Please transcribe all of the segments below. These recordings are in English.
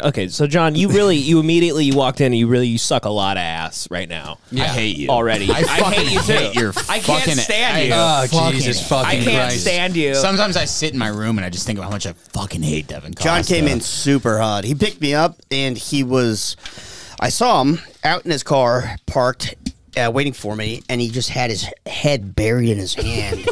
Okay, so John, you immediately walked in and you suck a lot of ass right now. Yeah. I hate you already. I fucking hate you too. I can't stand you. Oh, Jesus fucking Christ. I can't stand you. Sometimes I sit in my room and I just think about how much I fucking hate Devan Costa. John came in super hot. He picked me up and I saw him out in his car, parked, waiting for me, and he just had his head buried in his hand.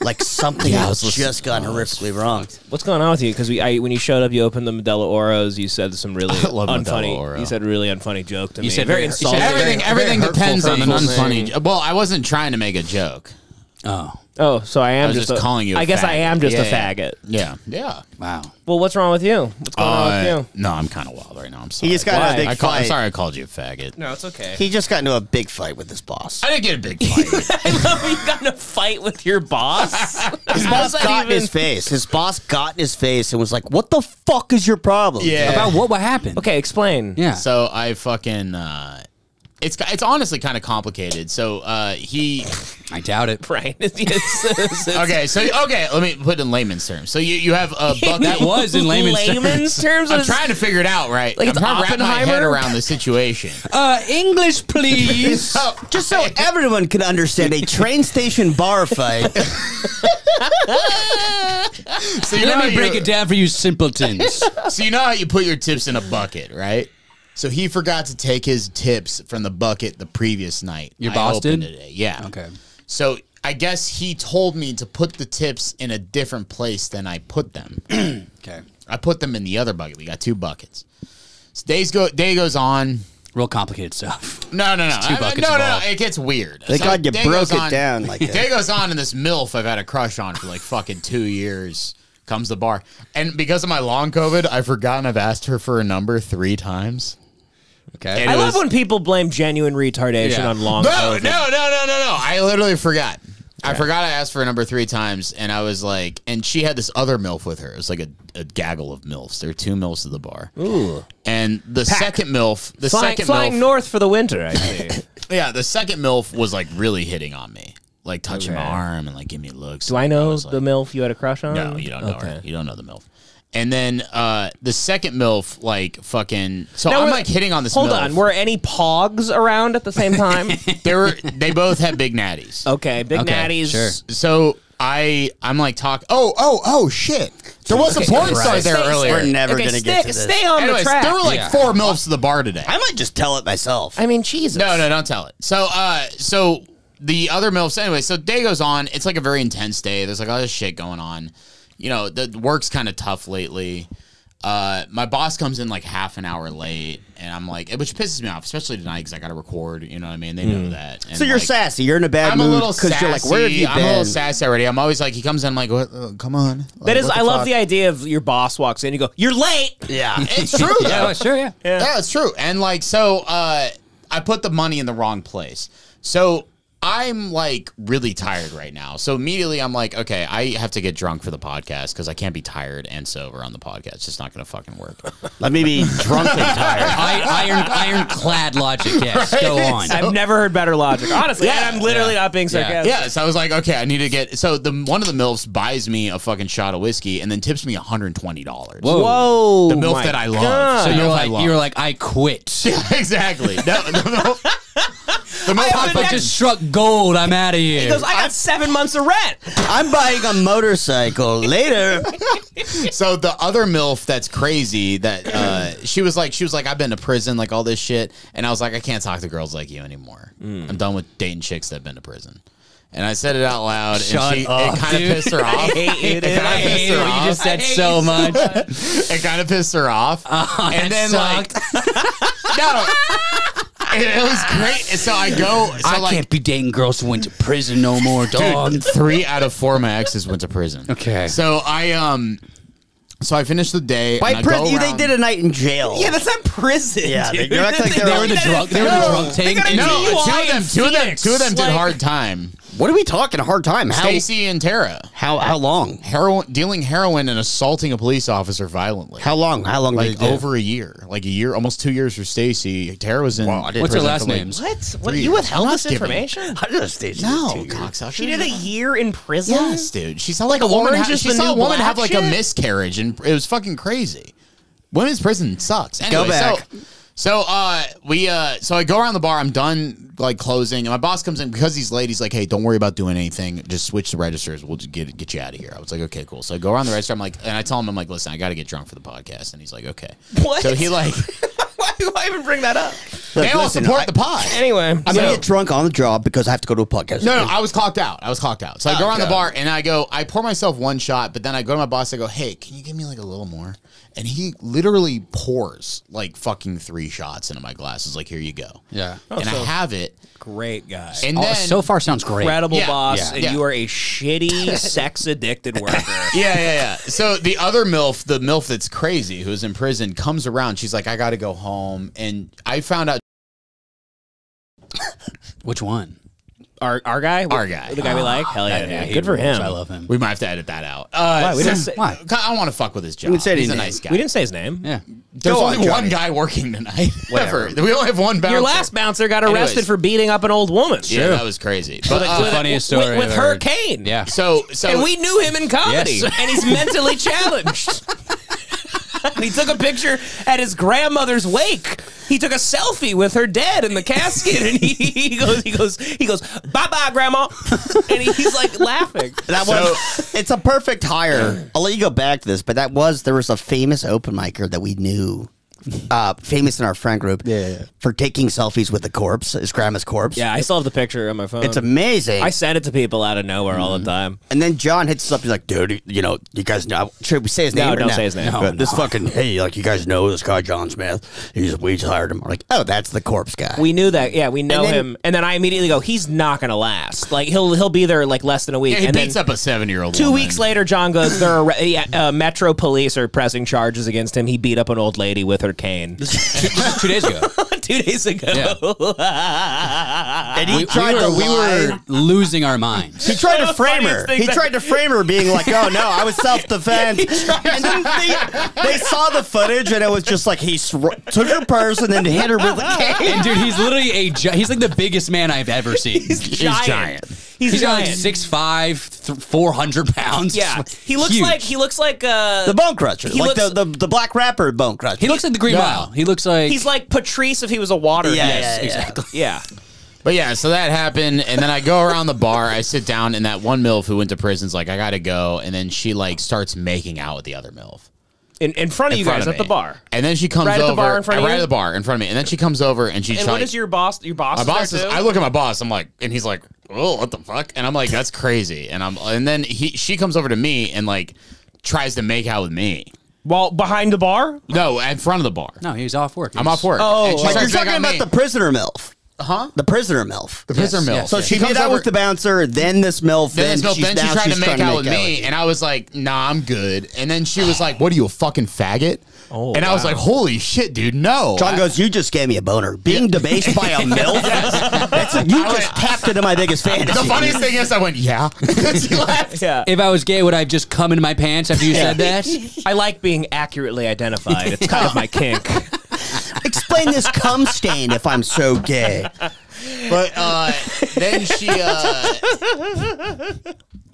Like something had just gone horrifically wrong. What's going on with you? Because when you showed up, you opened the Modelo Oros. You said some really unfunny. You said a really unfunny joke to me. You said very insulting. Everything depends on an unfunny. Well, I wasn't trying to make a joke. Oh, so I am just calling you. I guess I am just a faggot. Yeah. Wow. Well, what's wrong with you? What's going on with you? No, I'm kind of wild right now. I'm sorry. He just got in a big fight. I'm sorry I called you a faggot. No, it's okay. He just got into a big fight with his boss. I didn't get a big fight. I love you got in a fight with your boss. His boss got in his face. His boss got in his face and was like, "What the fuck is your problem?" Yeah. About what happened? Okay, explain. Yeah. So I fucking. It's honestly kind of complicated. So he, I doubt it. Right. Okay, let me put it in layman's terms. So you have a bucket. That was in layman's terms. I'm trying to figure it out. Right. Like I'm trying to wrap my head around the situation. English, please. Just so everyone can understand, a train station bar fight. So let me break it down for you simpletons. So you know how you put your tips in a bucket, right? So he forgot to take his tips from the bucket the previous night. Your boss did? Yeah. Okay. So I guess he told me to put the tips in a different place than I put them. Okay. I put them in the other bucket. We got two buckets. So day goes on. Real complicated stuff. No. Two buckets involved. It gets weird. Thank God you broke it down like that. Day goes on, and this MILF I've had a crush on for like fucking 2 years comes to the bar. And because of my long COVID, I've forgotten I've asked her for a number 3 times. Okay. I love when people blame genuine retardation on long COVID. No. I literally forgot. I forgot I asked for a number 3 times, and I was like, and she had this other MILF with her. It was like a gaggle of MILFs. There were 2 MILFs at the bar. Ooh. And the second MILF, flying north for the winter, I see. Yeah, the second MILF was like really hitting on me. Like touching my arm and like giving me looks. Do I know the MILF you had a crush on? No, you don't know her. You don't know the MILF. And then the second MILF, like fucking. So now I'm like hitting on this. Hold MILF. on, were any pogs around at the same time? They both had big natties. Okay, big natties. Sure. So I'm like talk. Oh shit! There was a porn star there earlier. We're never gonna get to this. Stay on the track. There were like 4 MILFs at the bar today. I might just tell it myself. I mean, Jesus. No, don't tell it. So the other MILFs. Anyway, so day goes on. It's like a very intense day. There's like all this shit going on. You know, the work's kind of tough lately. My boss comes in like half an hour late, and I'm like, which pisses me off, especially tonight because I got to record. You know what I mean? They know that. And so you're like, sassy. You're in a bad mood because you're like, where have you been? I'm a little sassy already. I'm always like, he comes in, I'm like, what, come on. Like, that is, I love the idea of your boss walks in, you go, you're late. Yeah, it's true. Yeah, sure, yeah, it's true. And like, so I put the money in the wrong place. So I'm like really tired right now. So immediately I'm like, okay, I have to get drunk for the podcast because I can't be tired and sober on the podcast. It's just not going to fucking work. Let me be drunk and tired. Ironclad logic, yes. Right? Go on. I've never heard better logic. Honestly, and I'm literally not being sarcastic. Yeah, so I was like, okay, I need to get... So one of the MILFs buys me a fucking shot of whiskey and then tips me $120. Whoa. The MILF that I love. So you're like, I quit. Yeah, exactly. The I just struck gold. I'm out of here. He goes, I got 7 months of rent. I'm buying a motorcycle later. So the other MILF that's crazy that she was like, I've been to prison, like all this shit, and I was like, I can't talk to girls like you anymore. I'm done with dating chicks that've been to prison. And I said it out loud, and it kind of pissed her off. I hate it. I hate what you just said so much. It kind of pissed her off. And then sucked. No. It was great. So I go. So I can't be dating girls who went to prison no more, dog. Dude, 3 out of 4 of my exes went to prison. Okay. So So I finished the day. By prison, they did a night in jail. Yeah, that's not prison. Yeah, dude. they act like they were the drunk. They were the drunk tank. No, two of them did hard time. What are we talking? A hard time? Stacy and Tara. How long? Dealing heroin and assaulting a police officer violently. How long? How long? Like did they do? over a year. Like a year, almost 2 years for Stacy. Tara was in. What's her last name? What? You withheld this information? I did Stacy. No, cocksucker. She did a year in prison. Yes, dude. She saw like a woman. She saw a woman have like a miscarriage, and it was fucking crazy. women's prison sucks. Anyway, Go back. So I go around the bar. I'm done like closing, and my boss comes in because he's late. He's like, "Hey, don't worry about doing anything. Just switch the registers. We'll just get you out of here." I was like, "Okay, cool." So I go around the register. I'm like, and I tell him, "I'm like, listen, I got to get drunk for the podcast." And he's like, "Okay." What? So he like, why even bring that up? they all support the pod. Anyway, I'm gonna get drunk on the job because I have to go to a podcast. No, I was clocked out. So I go around the bar and I pour myself one shot, but then I go to my boss. I go, "Hey, can you give me like a little more?" And he literally pours like fucking 3 shots into my glass. He's like, "Here you go." Yeah. And I have it. Great guy. And then So far sounds great. Incredible Yeah, boss, yeah, and yeah. you are a shitty, sex-addicted worker. yeah. So the other MILF, the MILF that's crazy, who's in prison, comes around. She's like, "I got to go home." And I found out. Which one? Our guy? Our guy. The guy we like? Hell yeah, Yeah, dude. Good for him. I love him. We might have to edit that out. Why? We didn't so- say, Why? I don't want to fuck with his job. didn't say He's a any nice guy. we didn't say his name. Yeah. There's Go only on, one Johnny. guy working tonight. Whatever. Ever. We only have one bouncer. Your last bouncer got arrested Anyways. for beating up an old woman. Yeah, that was crazy. But the funniest story with I've heard. Hurricane. Yeah. so And we knew him in comedy, Yes. and he's mentally challenged. And he took a picture at his grandmother's wake. He took a selfie with her dead in the casket, and he goes, "Bye bye, Grandma," and he's like laughing. That was, it's a perfect hire. I'll let you go back to this, but there was a famous open micer that we knew, famous in our friend group, for taking selfies with the corpse, his grandma's corpse. Yeah, I still have the picture on my phone. It's amazing. I send it to people out of nowhere all the time. And then John hits us up. He's like, "Dude, you guys know? Should we say his name? No, or don't no? say his name. No, this fucking you guys know this guy John Smith. We hired him. We're like, oh, that's the corpse guy. We knew that. Yeah, we know And then- him. And then I immediately go, he's not going to last. Like he'll be there like less than a week. Yeah, he and beats then up a 7-year-old 2 woman. weeks later, John goes, there are Metro police are pressing charges against him. He beat up an old lady with her cane. 2 days ago. 2 days ago. and he tried to We were losing our minds. He tried to the frame her. funniest thing He that- tried to frame her, being like, "Oh no, I was self-defense." And then they saw the footage, and it was just like he took her purse and then hit her with a cane. And dude, he's literally he's like the biggest man I've ever seen. He's giant. He's He's got like giant. 6'5", 400 pounds. Yeah, he looks Huge. like The Bone Crusher, He like looks- the black rapper Bone Crusher. He looks like the Green Yeah. Mile. He looks like he's like Patrice if he was a water. Yeah, exactly. Yeah. But yeah, so that happened, and then I go around the bar. I sit down, and that one MILF who went to prison's like, "I gotta go," and then she like starts making out with the other MILF. In front of you guys of at the me. bar. And then she comes Right at over. the bar in front of right you? at the bar in front of me. And then she comes over and she And tries. what is your boss? Your boss? My is boss there is. too? I look at my boss. I'm like, and he's like, "Oh, what the fuck?" And I'm like, "That's crazy." And then she comes over to me and like tries to make out with me. Well, behind the bar. No, in front of the bar. No, he's off work. I'm off work. Oh, And she Like, you're starts making talking out about with the prisoner MILF. Huh? The prisoner MILF. The prisoner MILF. yes, So yes. she comes made out over- with the bouncer, then this MILF, Then then she now tried to she's make trying out with me, you. and I was like, "Nah, I'm good." And then she was like, "What are you, a fucking faggot?" Oh, and I was wow. like, "Holy shit, dude, no!" John goes, "You just gave me a boner. Being debased by a MILF? You just tapped into my biggest fantasy." The funniest thing is, I went, "Yeah." She laughed. Yeah. If I was gay, would I have just come into my pants after you said that? I like being accurately identified. It's kind of my kink. Explain this cum stain if I'm so gay. But then she,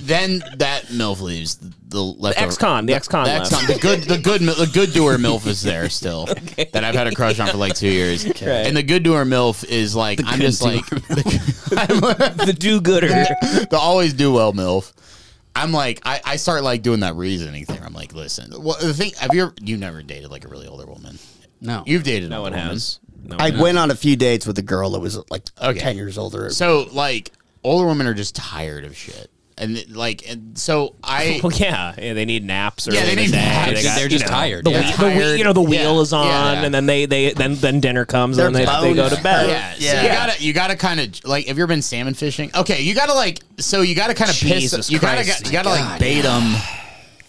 then that MILF leaves. The ex-con, the ex-con left. the good doer MILF is there still. That I've had a crush on for like 2 years. Okay. And the good doer MILF is like, I'm just like The do-gooder. the always do well MILF. I'm like, I start like doing that reasoning thing. I'm like, listen, the thing, you never dated like a really older woman? No. You've dated No an one older woman. has. No I one has. went on a few dates with a girl that was like Okay. 10 years older. So like older women are just tired of shit. And so I Well, yeah, they need naps. Or Yeah, they need naps. They're just tired. The, Yeah. wheel- Tired. the wheel Yeah. is on, Yeah. and then then dinner comes, Their and then they go to bones bed. hurt. Yeah, so you gotta kind of like, have you ever been salmon fishing? Okay, you gotta like, so you gotta kind of piss. Jesus You gotta Christ. like bait them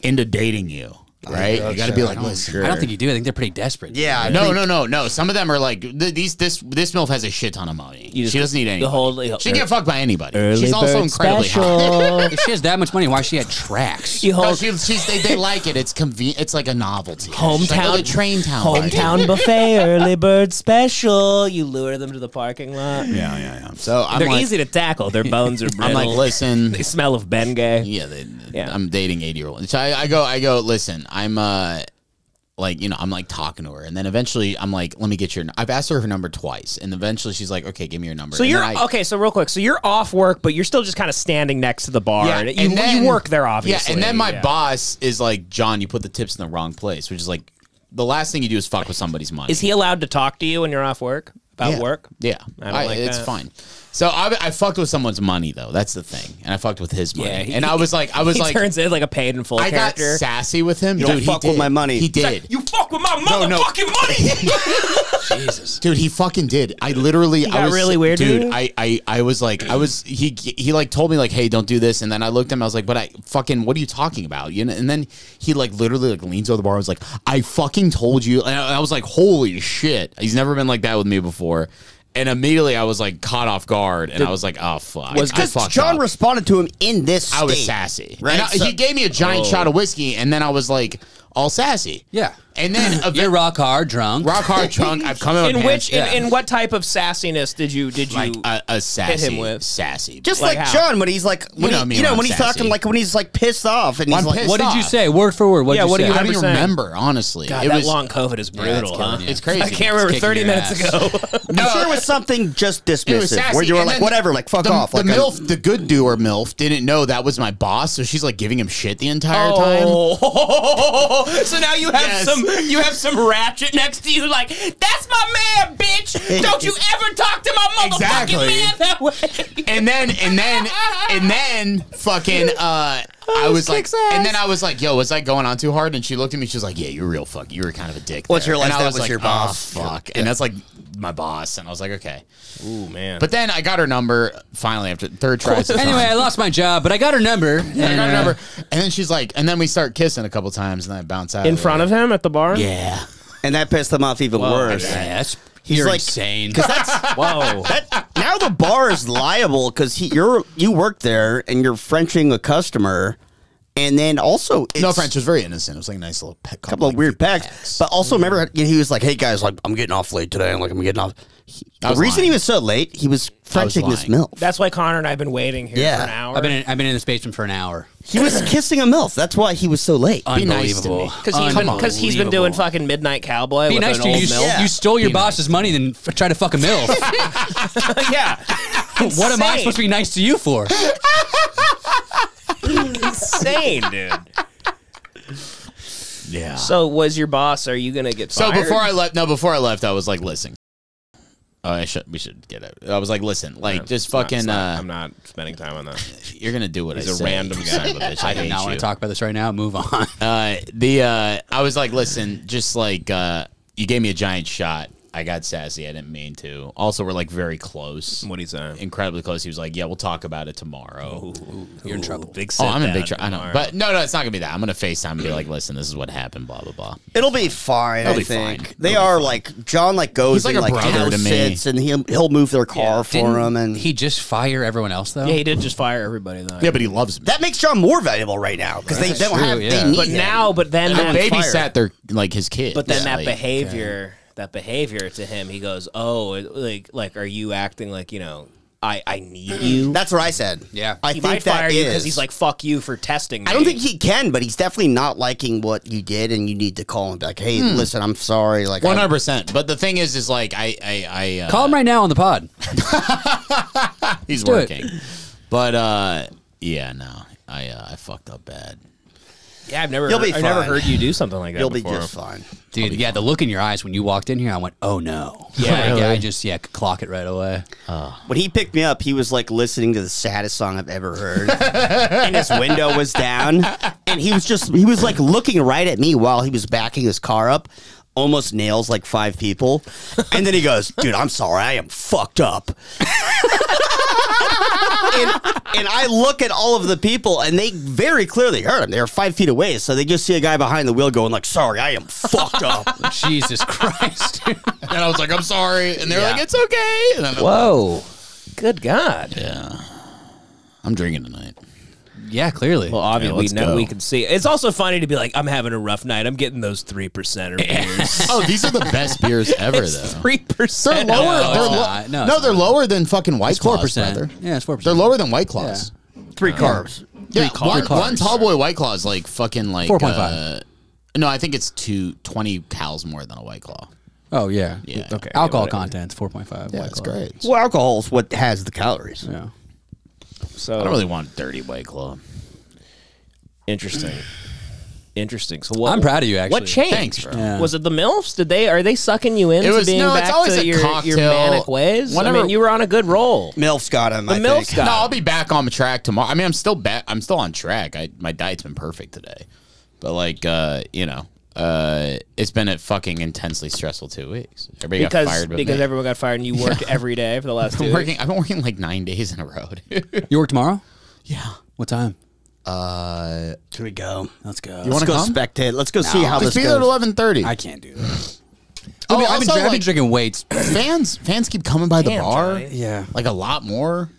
into dating you, right? You gotta be like, listen. I don't think you do. I think they're pretty desperate. Yeah, I No, think- no. Some of them are like this MILF has a shit ton of money. You just- She doesn't need anybody. the whole- she can get fucked by anybody. Early She's also bird incredibly hot. special. If she has that much money, why she had tracks? You No, hold they like it. It's convenient. It's like a novelty. She's like, hometown oh, the train town. party. hometown buffet, early bird special. You lure them to the parking lot. Yeah. So I'm They're like, easy to tackle. Their bones are brittle. I'm like, listen. They smell of Bengay. Yeah, Yeah. I'm dating 80-year-old. So I go. Listen, I'm like, you know, I'm like talking to her, and then eventually I'm like, let me get your. I've asked her number twice, and eventually she's like, okay, give me your number. So and you're then I, okay. So real quick, so you're off work, but you're still just kind of standing next to the bar. Yeah, and and then- you work there, obviously. Yeah, and then my Yeah. boss is like, John, you put the tips in the wrong place, which is like, the last thing you do is fuck with somebody's money. Is he allowed to talk to you when you're off work about Yeah. work? Yeah, I don't like it's that. fine. So I fucked with someone's money though. That's the thing, and I fucked with his money. Yeah, and I was like, he turns in like a paid in full I got character. sassy with him. You Dude, don't fuck he with did. my money. He did. You fuck with my no. motherfucking money. Jesus. Dude, he fucking did. I literally, He got really weird, dude. dude? I was like, he like told me like, hey, don't do this, and then I looked at him, I was like, but I fucking, what are you talking about? You know, and then he like literally like leans over the bar, and was like, I fucking told you, and I was like, holy shit, he's never been like that with me before. And immediately I was like caught off guard, and I was like, "Oh fuck!" I Because fucked John up. responded to him in this state. I was sassy, Right? And So- he gave me a giant shot of whiskey, and then I was like all sassy. Yeah. And then You're rock hard drunk. rock hard drunk. I've come in In my which, pants. in what type of sassiness did you like a sassy, hit him with? sassy. Just Like like how? John when he's like, when know me you know, when when I'm he's sassy. talking like when he's like pissed off and When he's I'm like, pissed What did you off. say? Word for word. What Yeah, did you what do say? you I don't even 100%. remember, honestly. God, it that was long COVID is brutal, huh? killing you. It's crazy. I can't remember It's 30 kicking your minutes ass. ago. I'm sure it was something just It was dismissive sassy. where you were And like, then whatever, like fuck the, off. The Like, MILF, the good doer MILF, didn't know that was my boss, so she's like giving him shit the entire time. Oh, so now you have Yes. some ratchet next to you, like that's my man, bitch. Don't you ever talk to my motherfucking Exactly. man that way. And then fucking I was like, kicks ass. and then I was like, yo, was I going on too hard? And she looked at me, she was like, yeah, you're real fuck. You were kind of a dick. Once there. you realized And I that was like, your boss. Oh, fuck. And that's like my boss. And I was like, okay. Ooh, man. But then I got her number finally after third try. Anyway, I lost my job, but I got her number. I got her number. And then she's like, and then we start kissing a couple times, and then I bounce out in front of him at the bar? Yeah. and that pissed him off even worse. Yeah, that's He's you're like- insane. Because that's Whoa. now the bar is liable because you work there and you're Frenching a customer, and then also it's No, French was very innocent. It was like a nice little couple of weird pecks. But also remember, he was like, "Hey guys, like I'm getting off late today. I'm getting off." The was reason lying. he was so late, he was Frenching this lying. MILF. That's why Connor and I have been waiting here Yeah. for an hour. I've been in this basement for an hour. He was kissing a MILF. That's why he was so late. Be nice to Unbelievable. me. Because he's been doing fucking Midnight Cowboy Be with nice an to you. old You, milk. Yeah. you stole your boss's money, then try to fuck a MILF. Yeah. What am I supposed to be nice to you for? Insane, dude. Yeah. So was your boss, are you going to get So fired? before I left, I was like, listen. Oh, we should get it. I was like, listen, like, just fucking, I'm not spending time on that. you're gonna do what He's I a say, random guy. son of a bitch. I I do hate not want you. to talk about this right now. Move on. I was like, listen, just like, you gave me a giant shot. I got sassy. I didn't mean to. Also, we're like very close. What he's saying? Incredibly close. He was like, yeah, we'll talk about it tomorrow. You're in trouble. Big Oh, I'm in sit big down trouble. I know. tomorrow. But no, it's not gonna be that. I'm gonna FaceTime and be like, listen, this is what happened, blah, blah, blah. It'll be fine. It'll I be think fine. they It'll be are fine. like John. Like goes He's like and a like brother house to me. sits, and he'll move their car for Didn't him, and he just fire everyone else though? Yeah, he did just fire everybody, though. Yeah, but he loves me. that makes John more valuable right now because they That's don't true, have. yeah. They need But him. now, but then And that babysat their like his kid. But then that like, behavior, to him, he goes, "Oh, like, are you acting like I need you?" That's what I said. Yeah. I He think might fire that you is because he's like, "Fuck you for testing me." I don't think he can, but he's definitely not liking what you did, and you need to call him back. Hey, listen, I'm sorry. Like, 100%. But the thing is like I Call him right now on the pod. he's do it. working. But yeah, no, I fucked up bad. Yeah, I've never You'll be I've never fine. heard you do something like that. you'll be before. just fine. Dude, yeah, the look in your eyes when you walked in here, I went, oh no. Yeah, yeah, I just could clock it right away. When he picked me up, he was like listening to the saddest song I've ever heard, and his window was down, and he was like looking right at me while he was backing his car up. Almost nails like 5 people, and then he goes, "Dude, I'm sorry, I am fucked up." and I look at all of the people, and they very clearly heard him. They were 5 feet away, so they just see a guy behind the wheel going like, "Sorry, I am fucked up." Jesus Christ. And I was like, I'm sorry. And they're Yeah. like, it's okay. And then Whoa, good God! yeah. I'm drinking tonight. Yeah, clearly. Well, obviously let's go. we can see. It's also funny to be like, "I'm having a rough night. I'm getting those 3% beers." Oh, these are the best beers ever, though. 3%. They're lower. No, they're it's lo- not. No, no, it's they're not. lower than fucking White It's Claws, 4%. brother. Yeah, it's 4%. They're lower than White Claws. 3 carbs. Yeah, Three one carbs. tall boy White Claw is like fucking like 4.5. No, I think it's 20 cals more than a White Claw. Oh yeah. Yeah. Okay. Alcohol whatever. content's 4.5. Yeah, it's great. Well, alcohol is what has the calories. Yeah. So I don't really want dirty White Claw. interesting. Interesting. So what? I'm proud of you, actually. What changed? Thanks, bro. Yeah. Was it the MILFs? Are they sucking you into being it's back always to a your cocktail. manic ways? Whenever- I mean, you were on a good roll. MILF's got him. The I MILF's think. got No, him. I'll be back on track tomorrow. I mean, I'm still on track. My diet's been perfect today, but like, it's been a fucking intensely stressful 2 weeks. Everybody got fired because me. everyone got fired and you worked every day for the last 2 I've weeks. been working like 9 days in a row. Dude. You work tomorrow? Yeah. What time? Here we go. Let's go. You Let's wanna go come? spectate. Let's go see how Just this be there at goes. 11:30. I can't do that. Oh, I've been also, like, drinking weights. fans keep coming by the Damn, bar. Johnny. Yeah. Like a lot more.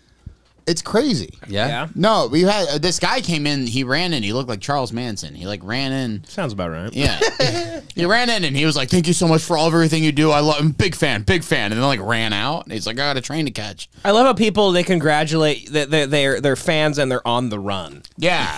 It's crazy. Yeah. Yeah. No, we had this guy came in. He ran in. He looked like Charles Manson. He like ran in. Sounds about right. Yeah, he ran in and he was like, "Thank you so much for everything you do. I'm a big fan, and then like ran out. And he's like, "I got a train to catch." I love how people they congratulate they're fans and they're on the run Yeah,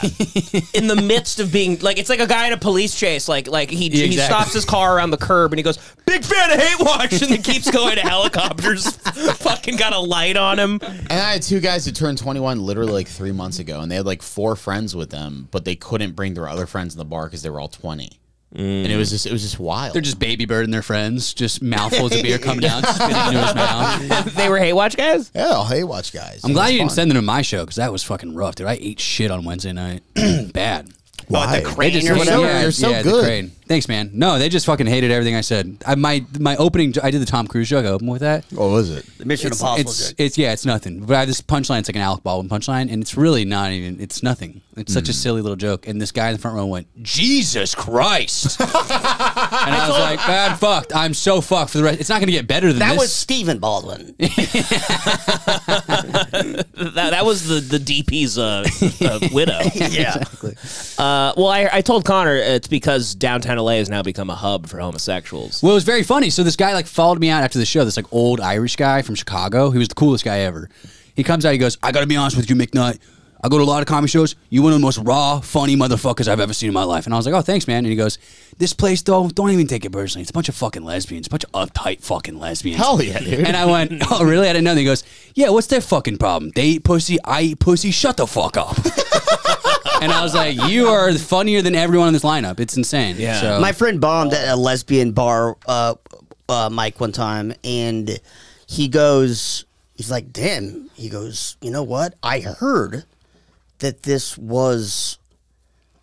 in the midst of being like it's like a guy in a police chase he exactly. stops his car around the curb and he goes big fan of Hate Watch and then keeps going to helicopters fucking got a light on him. and I had two guys who turned 21 literally like 3 months ago, and they had like 4 friends with them, but they couldn't bring their other friends in the bar because they were all 20. And it was just wild. They're just baby bird and their friends, just mouthfuls of beer coming out, spitting into his mouth. They were Hate Watch guys. yeah, Hey Watch guys. I'm glad you didn't send them to my show because that was fucking rough, dude. I ate shit on Wednesday night. Bad. What, the crane or You're whatever? You're so the good. crane. Thanks, man. No, they just fucking hated everything I said. My opening, I did the Tom Cruise joke. I opened with that. What was it? The Mission Impossible. It's nothing. But I have this punchline. It's like an Alec Baldwin punchline, and it's really not even. It's nothing. It's such a silly little joke. And this guy in the front row went, "Jesus Christ!" and I was like, "I'm fucked. I'm so fucked for the rest. It's not going to get better than That this." was Stephen Baldwin. That was the DP's widow. Yeah. Exactly. Well, I told Connor it's because downtown LA has now become a hub for homosexuals. Well, it was very funny. So this guy like followed me out after the show. This like old Irish guy from Chicago. He was the coolest guy ever. He comes out. He goes, "I got to be honest with you, McNutt. I go to a lot of comedy shows. You're one of the most raw, funny motherfuckers I've ever seen in my life." And I was like, "Oh, thanks, man." And he goes, "This place, though, don't even take it personally. It's a bunch of fucking lesbians, a bunch of uptight fucking lesbians." Hell yeah, dude. And I went, "Oh, really? I didn't know." And he goes, "Yeah, what's their fucking problem? They eat pussy, I eat pussy. Shut the fuck up." And I was like, "You are funnier than everyone in this lineup. It's insane." Yeah. So, My friend bombed at a lesbian bar, Mike, one time, and he goes, he's like, "Damn." He goes, "You know what? I heard that this was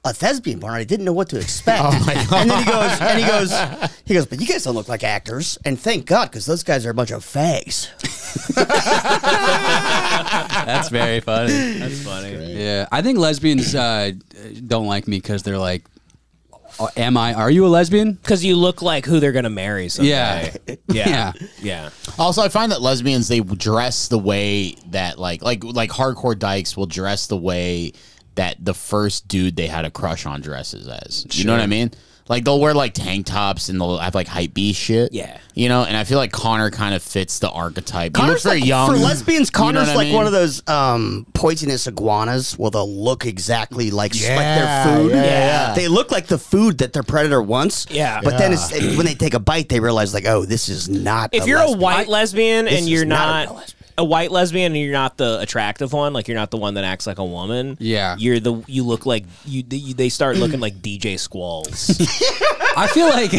a thespian bar. I didn't know what to expect." Oh my God. And then he goes, "But you guys don't look like actors, and thank God, because those guys are a bunch of fags." that's very funny. That's funny. Yeah, I think lesbians don't like me because they're like, are you a lesbian? Because you look like who they're gonna marry someday. Yeah. Yeah. Yeah. Yeah. Also, I find that lesbians, they dress the way that like hardcore dykes will dress the way that the first dude they had a crush on dresses as. You know what I mean? Like they'll wear like tank tops and they'll have like hype B shit. Yeah. You know, and I feel like Connor kind of fits the archetype. He looks Connor's very like, young. for lesbians, Connor's what I like mean? one of those poisonous iguanas where they'll look exactly like their food. yeah. They look like the food that their predator wants. Yeah. But then when they take a bite, they realize like, oh, this is not. If you're a white lesbian This and is you're not a not real lesbian. a white lesbian and you're not the attractive one, like you're not the one that acts like a woman. Yeah. you look like they start looking like DJ Squalls. I feel like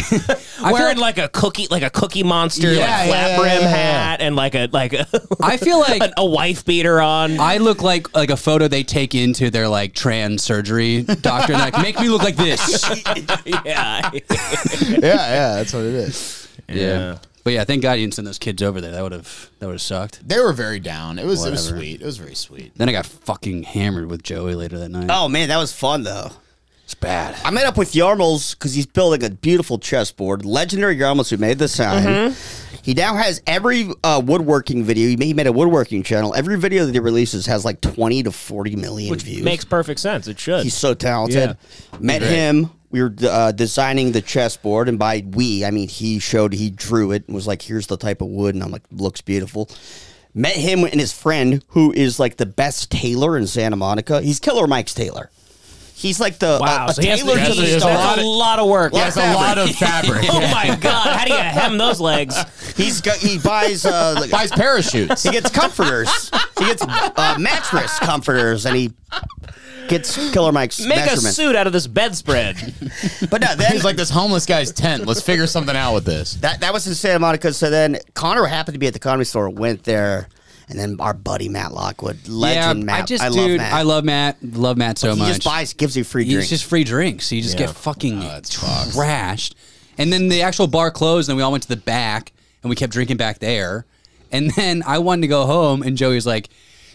Wearing like a cookie monster, Yeah, like flat yeah, brim yeah. hat and like a I feel like a wife beater on. I look like a photo they take into their like trans surgery doctor. And like, make me look like this. Yeah. yeah, that's what it is. Yeah. But yeah, thank God you didn't send those kids over there. That would have sucked. They were very down. It was Whatever. sweet. It was very sweet. Then I got fucking hammered with Joey later that night. Oh man, that was fun though. It's bad. I met up with Yarmul's because he's building a beautiful chessboard. Legendary Yarmul's who made the sign. He now has every woodworking video. He made a woodworking channel. Every video that he releases has like 20 to 40 million views. Makes perfect sense. It should. He's so talented. Met him. We were designing the chessboard, and by we, I mean he drew it and was like, "Here's the type of wood," and I'm like, "Looks beautiful." Met him and his friend, who is like the best tailor in Santa Monica. He's Killer Mike's tailor. He's like the Wow, a so he has tailor to the there's star. a lot of work. That's a lot of fabric. Oh my god! How do you hem those legs? He buys Buys parachutes. he gets comforters. He gets mattress comforters, and he gets Killer Mike's Make a measurements. suit out of this bedspread. But no, then He's like this homeless guy's tent. Let's figure something out with this. that was in Santa Monica. So then Connor happened to be at the Comedy Store, went there, and then our buddy Matt Lockwood, legend Matt. I love Matt. I love Matt. Love Matt so He much. just buys, gives you free It's drinks. just free drinks. So you just Yeah. get fucking it's fucked. trashed. And then the actual bar closed, and we all went to the back, and we kept drinking back there. And then I wanted to go home, and Joey's like,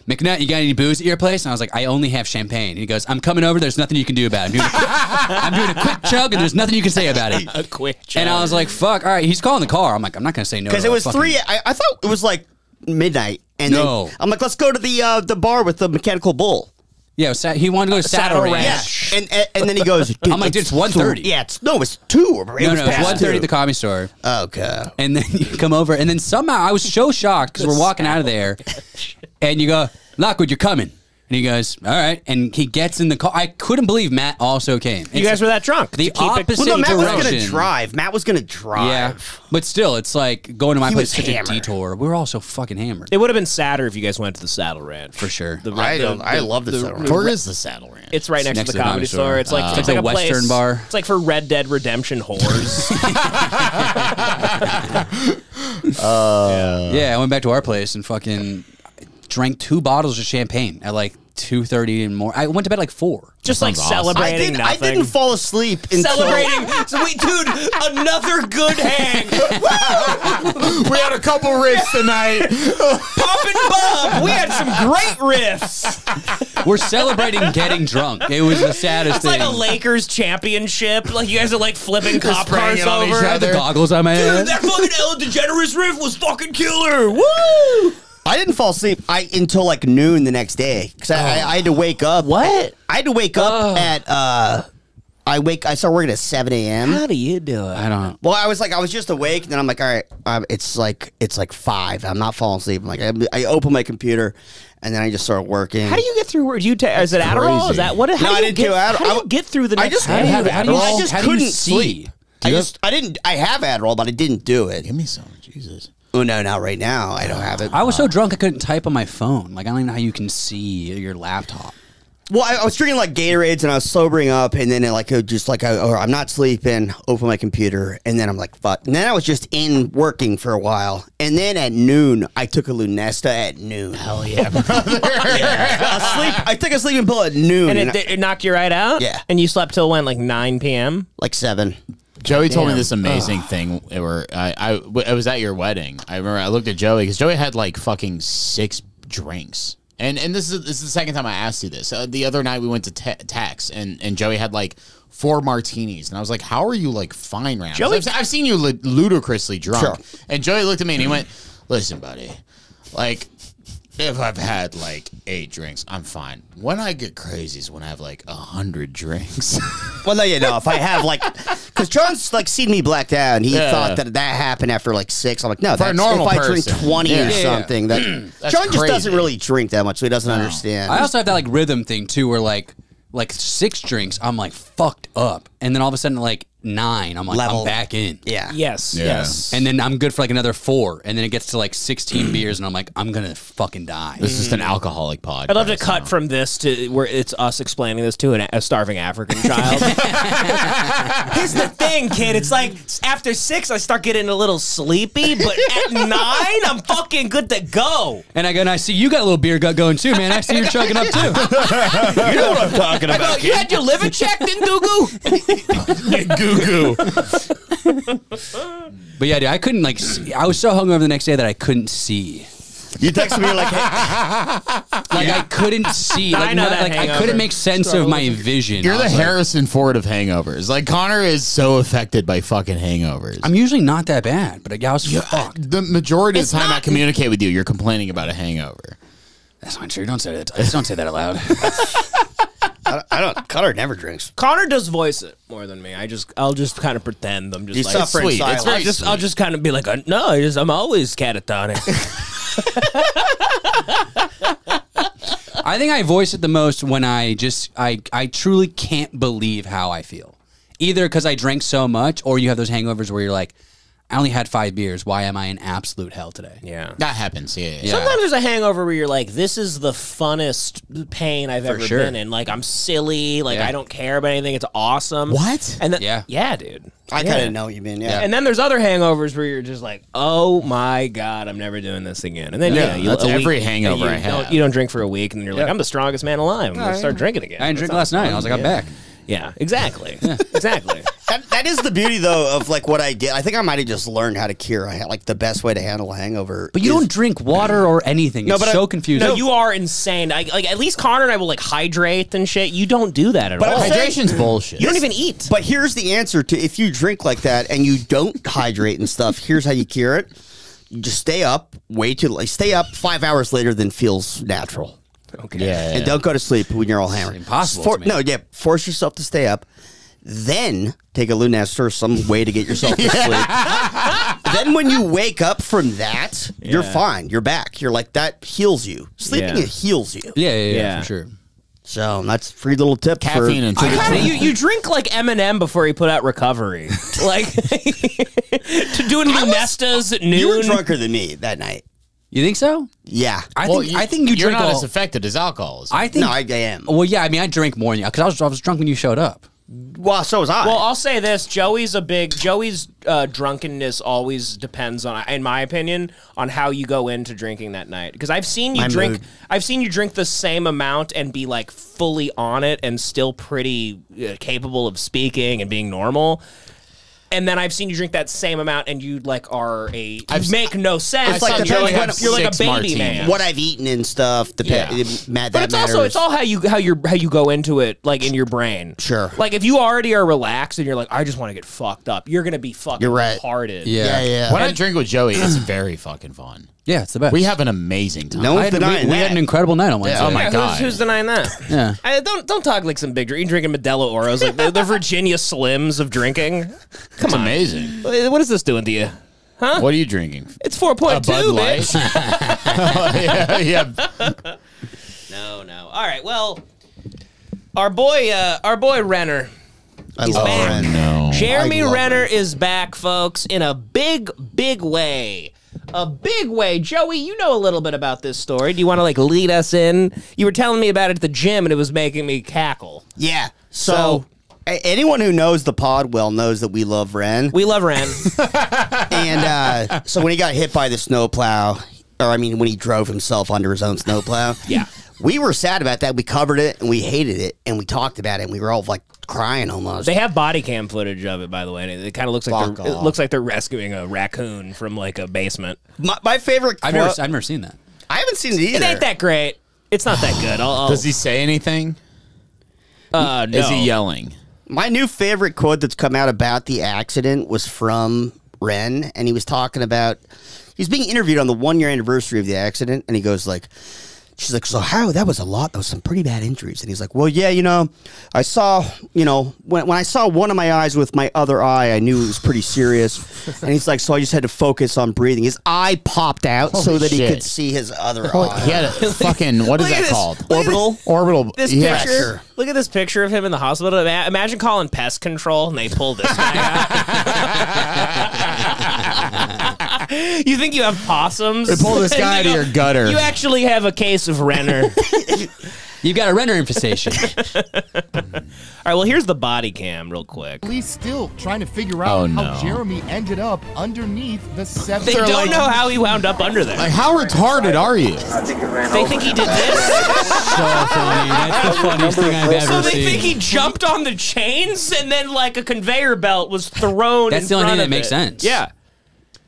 McNutt, you got any booze at your place? And I was like, I only have champagne. And he goes, I'm coming over. There's nothing you can do about it. I'm doing a quick chug, and there's nothing you can say about it. A quick chug. And I was like, fuck, all right. He's calling the car. I'm like, I'm not going to say no. Because to it a was fucking- 3. I thought it was like midnight. And No. then I'm like, let's go to the bar with the mechanical bull. Yeah, he wanted to go to Saddle Saddle Ranch. Ranch. Yeah, and then he goes, dude, I'm like, dude, it's 1:30. Yeah, it's 2. No, It it's past 1:30 at 2. the Comedy Store. Okay. And then you come over, and then somehow I was so shocked because we're walking out of there, and you go, Lockwood, you're coming. And he goes, all right. And he gets in the car. I couldn't believe Matt also came. you guys were that drunk. The To keep it- opposite Well, no, Matt was direction. going to drive. Matt was going to drive. Yeah. But still, it's like going to my He place was is such hammered. a detour. We were all so fucking hammered. It would have been sadder if you guys went to the Saddle Ranch. For sure. I love the Saddle Ranch. Where is the Saddle Ranch? It's right next to the Comedy Store. It's like It's like like a Western place, bar. It's like for Red Dead Redemption whores. Yeah, I went back to our place and fucking drank 2 bottles of champagne at like 2:30 and more. I went to bed like 4. Just like sounds awesome. celebrating I nothing. didn't fall asleep until... Celebrating. So dude, another good hang. We had a couple riffs tonight. Pop and Bob. We had some great riffs. We're celebrating getting drunk. It was the saddest It's thing. like a Lakers championship. Like you guys are like flipping cop spraying cars it on each over. I had the other. goggles on my head. Dude, that fucking Ellen DeGeneres riff was fucking killer. Woo! I didn't fall asleep until like noon the next day because I had to wake up. What? I had to wake up at I started working at 7 a.m. How do you do it? I don't know. Well, I was just awake, and then I'm like, all right, it's like 5. I'm not falling asleep. I'm like, I open my computer, and then I just start working. How do you get through? Is it Adderall? crazy. Is that what? How No, do I you didn't get, do Adderall. How do you get through the I next? just day? have Adderall? I just How do you couldn't see? sleep. I have Adderall, but I didn't do it. Give me some, Jesus. Oh no, not right now. I don't have it. I was so drunk I couldn't type on my phone. Like I don't even know how you can see your laptop. Well, I was drinking like Gatorades and I was sobering up, and then I'm not sleeping. Open my computer, and then I'm like, fuck. And then I was just in working for a while, and then at noon I took a Lunesta at noon. Hell yeah, brother. I took a sleeping pill at noon, And it knocked you right out. Yeah. And you slept till when? Like 9 p.m. like 7. Joey told me Damn. this amazing thing where I was at your wedding. I remember I looked at Joey because Joey had like fucking 6 drinks. And this is the second time I asked you this. The other night we went to Tax and Joey had like 4 martinis, and I was like, "How are you like fine right now?" Joey- I've seen you ludicrously drunk. Sure. And Joey looked at me and he went, "Listen, buddy, like if I've had like 8 drinks, I'm fine. When I get crazy is when I have like 100 drinks." Well, no, if I have like, because John's like seen me blacked out, and he Yeah. thought that happened after like 6. I'm like, no, For a that's normal if I person. drink 20 Yeah. or Yeah. something. That That's John just crazy. doesn't really drink that much, so he doesn't understand. I also have that like rhythm thing too, where like 6 drinks, I'm like fucked up, and then all of a sudden like 9, I'm like Level. I'm back in. yeah. Yes. Yeah. Yes. And then I'm good for like another 4, and then it gets to like 16 beers, and I'm like I'm gonna fucking die. This is just an alcoholic podcast. I'd love to cut from this to where it's us explaining this to a starving African child. Here's the thing, kid. It's like after 6, I start getting a little sleepy, but at 9, I'm fucking good to go. And I go, and I see you got a little beer gut going too, man. I see you're chugging up too. You know what I'm talking I about. go, you had your liver checked in, Goo Goo? Goo. But yeah, dude, I couldn't like. I was so hungover the next day that I couldn't see. You texted me like, hey, Like I couldn't see. I Like, know not, that like I hangover. couldn't make sense of my vision. You're I the was like, Harrison Ford of hangovers. Like Connor is so affected by fucking hangovers. I'm usually not that bad, but I was fucked. The majority of the time I not- communicate with you, you're complaining about a hangover. That's not true. Don't say that. Don't say that out loud. I don't. Connor never drinks. Connor does voice it more than me. I'll just kind of pretend I'm just You like suffer in sweet. It's silence. very I'll just kind of be like, I'm always catatonic. I think I voice it the most when I truly can't believe how I feel. Either because I drank so much, or you have those hangovers where you're like, I only had 5 beers. Why am I in absolute hell today? Yeah. That happens. Yeah. Sometimes there's a hangover where you're like, this is the funnest pain I've ever been in. Like, I'm silly. Like, I don't care about anything. It's awesome. What? And then, yeah, dude. I kind of know what you mean. Yeah. And then there's other hangovers where you're just like, oh my God, I'm never doing this again. And then, that's every hangover I have. You don't drink for a week, and then you're like, I'm the strongest man alive. I'm going to start drinking again. I didn't drink last night. I was like, I'm back. Yeah, exactly. Exactly. That is the beauty, though, of like what I did. I think I might have just learned how to cure. Like the best way to handle a hangover. But you don't drink water or anything. It's so confusing. No, you are insane. Like at least Connor and I will like hydrate and shit. You don't do that at all. Hydration's bullshit. You don't even eat. But here's the answer to if you drink like that and you don't hydrate and stuff. Here's how you cure it. You just stay up way too late. Stay up 5 hours later than feels natural. Okay. Yeah. And don't go to sleep when you're all hammered. It's impossible. Force yourself to stay up. Then take a Lunesta or some way to get yourself to sleep. Then when you wake up from that, you're fine. You're back. You're like, that heals you. Sleeping, it heals you. Yeah, for sure. So that's a free little tip. Caffeine and you drink like Eminem before he put out Recovery. Like, to doing Lunestas at noon. You were drunker than me that night. You think so? Yeah. I think you're drink not as affected as alcohol. I think no, I am. Well, yeah. I mean, I drink more than you because I was drunk when you showed up. Well, so was I. Well, I'll say this: Joey's drunkenness always depends on, in my opinion, on how you go into drinking that night. Because I've seen you drink the same amount and be like fully on it and still pretty capable of speaking and being normal. And then I've seen you drink that same amount, and you like make no sense. It's like you're like a baby man. What I've eaten and stuff. But it's all how you go into it, like in your brain. Sure. Like if you already are relaxed and you're like, I just want to get fucked up, you're gonna be fucking retarded. Yeah. When I drink with Joey, it's very fucking fun. Yeah, it's the best. We have an amazing time. No one's denying that. We had an incredible night on Wednesday. Oh my God. Who's denying that? Yeah. Don't talk like some big drink. You're drinking Modelo Oros, like the Virginia Slims of drinking. Come on. Amazing. What is this doing to you? Huh? What are you drinking? It's 4.2, bitch. Yeah. No. All right. Well, our boy Renner. He's back. No. Jeremy Renner is back, folks, in a big way. A big way. Joey, you know a little bit about this story. Do you want to like lead us in? You were telling me about it at the gym, and it was making me cackle. Yeah. So anyone who knows the pod well knows that we love Ren. We love Ren. And so when he got hit by the snowplow, when he drove himself under his own snowplow, we were sad about that. We covered it and we hated it and we talked about it and we were all like crying almost. They have body cam footage of it, by the way. And it kind of looks like they're rescuing a raccoon from like a basement. My favorite. I've never seen that. I haven't seen it either. It ain't that great. It's not that good. Does he say anything? No. Is he yelling? My new favorite quote that's come out about the accident was from Ren, and he was talking about, he's being interviewed on the 1-year anniversary of the accident, and he goes like, she's like, so how, that was a lot, that was some pretty bad injuries. And he's like, well, yeah, I saw, when I saw one of my eyes with my other eye, I knew it was pretty serious. And he's like, so I just had to focus on breathing. His eye popped out so that he could see his other eye. He had a fucking, what is that called? Orbital. This picture. Look at this picture of him in the hospital. Imagine calling pest control and they pull this guy out. You think you have possums? They pull this guy out of your gutter. You actually have a case of Renner. You've got a Renner infestation. All right, well, here's the body cam real quick. Police still trying to figure out how Jeremy ended up underneath the 7th. They don't know how he wound up under there. Like, how retarded are you? They think he did this? So funny. That's the funniest thing I've ever seen. So they think he jumped on the chains and then like a conveyor belt was thrown That's in the only front thing of that makes it. sense. Yeah.